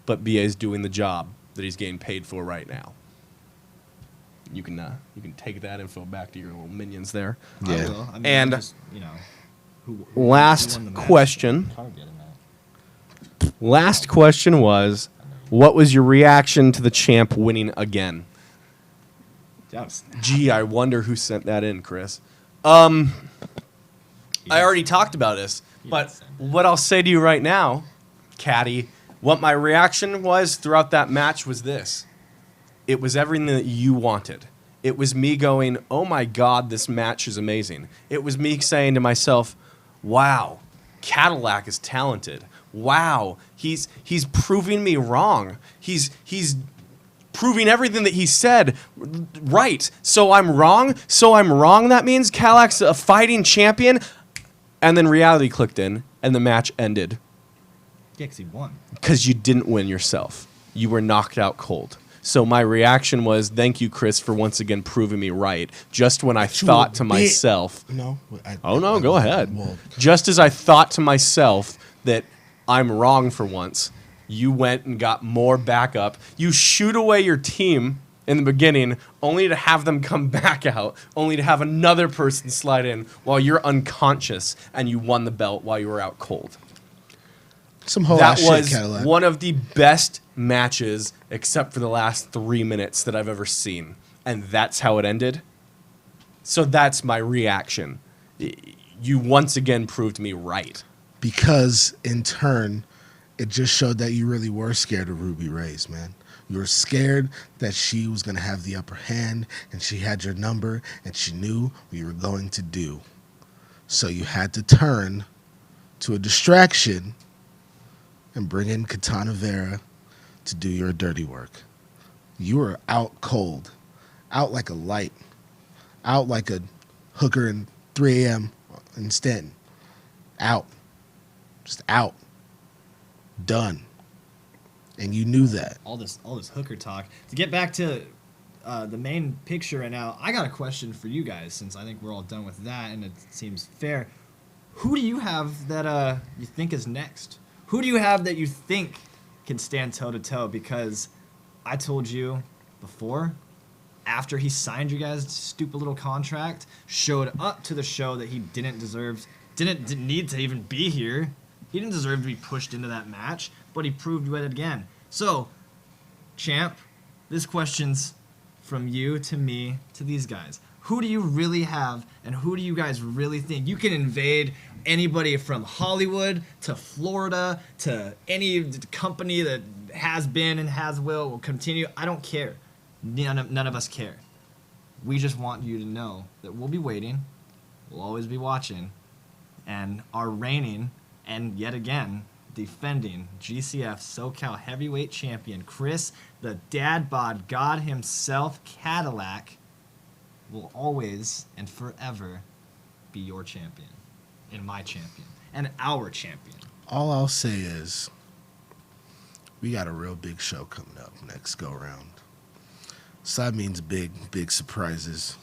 but BA is doing the job that he's getting paid for right now. You can take that info back to your little minions there. I Yeah. will. I mean, And just, you know, who Last won the match? question. Target in that. Last question was, what was your reaction to the champ winning again? That was- Gee, I wonder who sent that in, Chris. I already talked about this, but what I'll say to you right now, Caddy, what my reaction was throughout that match was this. It was everything that you wanted. It was me going, oh my God, this match is amazing. It was me saying to myself, wow, Cadillac is talented. Wow, he's proving me wrong. He's proving everything that he said right. So I'm wrong. That means Cadillac's a fighting champion. And then reality clicked in, and the match ended Yeah, 'cause he won. because you didn't win yourself. You were knocked out cold. So my reaction was, thank you, Chris, for once again proving me right. Just when I You thought a to bitch. myself, No. oh no, go ahead. Well, Just as I thought to myself that I'm wrong for once, you went and got more backup. You shoot away your team in the beginning, only to have them come back out, only to have another person slide in while you're unconscious, and you won the belt while you were out cold. some whole That ass was shit, Cadillac. one of the best matches, except for the last 3 minutes, that I've ever seen. And that's how it ended. So that's my reaction. You once again proved me right. Because in turn, it just showed that you really were scared of Ruby Reyes, man. You were scared that she was going to have the upper hand, and she had your number, and she knew what you were going to do. So you had to turn to a distraction and bring in Katana Vera to do your dirty work. You are out cold, out like a light, out like a hooker in 3 a.m. in Stanton. Out. Just out. Done. And you knew that. All this hooker talk. To get back to the main picture right now, I got a question for you guys, since I think we're all done with that and it seems fair. Who do you have that you think is next? Who do you have that you think can stand toe to toe? Because I told you before, after he signed you guys' stupid little contract, showed up to the show that he didn't need to even be here. He didn't deserve to be pushed into that match, but he proved it again. So, champ, this question's from you to me to these guys. Who do you really have, and who do you guys really think? You can invade anybody from Hollywood to Florida to any company that has been and will continue. I don't care. None of us care. We just want you to know that we'll be waiting. We'll always be watching. And our reigning, and yet again, defending GCF SoCal Heavyweight Champion, Chris, the Dad Bod God himself, Cadillac, will always and forever be your champion, and my champion, and our champion. All I'll say is we got a real big show coming up next go round. So that means big surprises,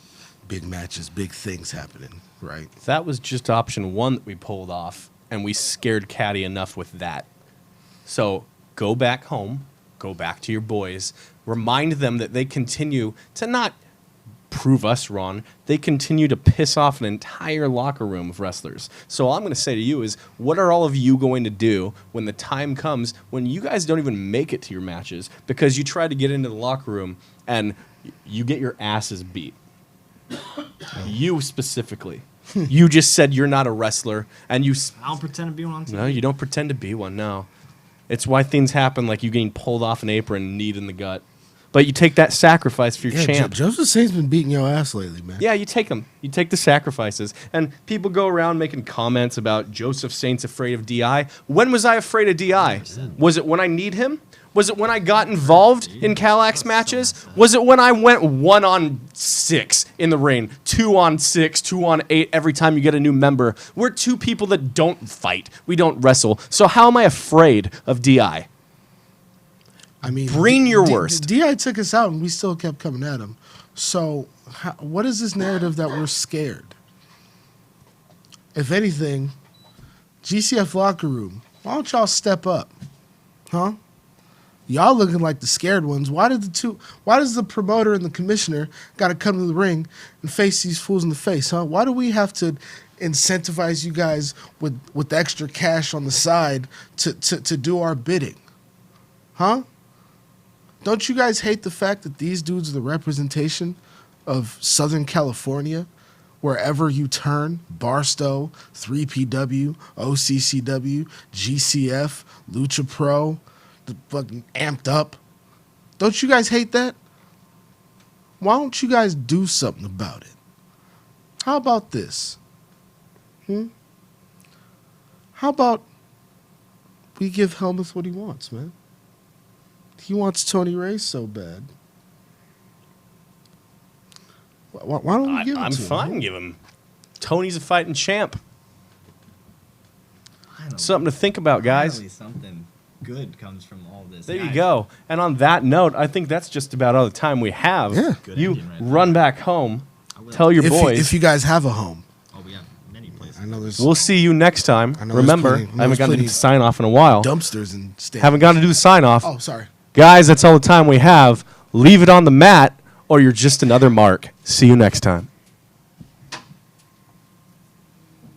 big matches, big things happening, right? That was just option one that we pulled off, and we scared Caddy enough with that. So go back home, go back to your boys, remind them that they continue to not prove us wrong. They continue to piss off an entire locker room of wrestlers. So all I'm going to say to you is, what are all of you going to do when the time comes when you guys don't even make it to your matches because you try to get into the locker room and you get your asses beat? You specifically. You just said you're not a wrestler, and I don't pretend to be one on TV. No, you don't pretend to be one, no. It's why things happen like you getting pulled off an apron, kneed in the gut. But you take that sacrifice for your champ. Joseph Saint's been beating your ass lately, man. Yeah, you take them. You take the sacrifices. And people go around making comments about Joseph Saint's afraid of DI. When was I afraid of DI? Was it when I need him? Was it when I got involved in Cadillacs matches? Was it when I went 1-on-6 in the ring, 2-on-6, 2-on-8 every time you get a new member? We're two people that don't fight. We don't wrestle. So how am I afraid of DI? I mean, Bring your worst. DI took us out, and we still kept coming at him. So, what is this narrative that we're scared? If anything, GCF locker room, why don't y'all step up, huh? Y'all looking like the scared ones. Why does the promoter and the commissioner got to come to the ring and face these fools in the face, huh? Why do we have to incentivize you guys with extra cash on the side to do our bidding, huh? Don't you guys hate the fact that these dudes are the representation of Southern California? Wherever you turn, Barstow, 3PW, OCCW, GCF, Lucha Pro, the fucking Amped Up. Don't you guys hate that? Why don't you guys do something about it? How about this? How about we give Helmuth what he wants, man? He wants Tony Ray so bad. Why don't we give it I'm to him? fine. Give him. Tony's a fighting champ. Finally, Something to think about, guys. Finally, something good comes from all this. There you Guys, go. And on that note, I think that's just about all the time we have. Yeah. Good You ending right there. run back home. I will. Tell your boys. If you guys have a home. Oh, we have many places. I know there's We'll see you next time. I know there's Remember, plenty- I haven't there's gotten to do plenty the sign off in a while. dumpsters and stands. Haven't gotten to do the sign off. Oh, sorry. Guys, that's all the time we have. Leave it on the mat, or you're just another mark. See you next time.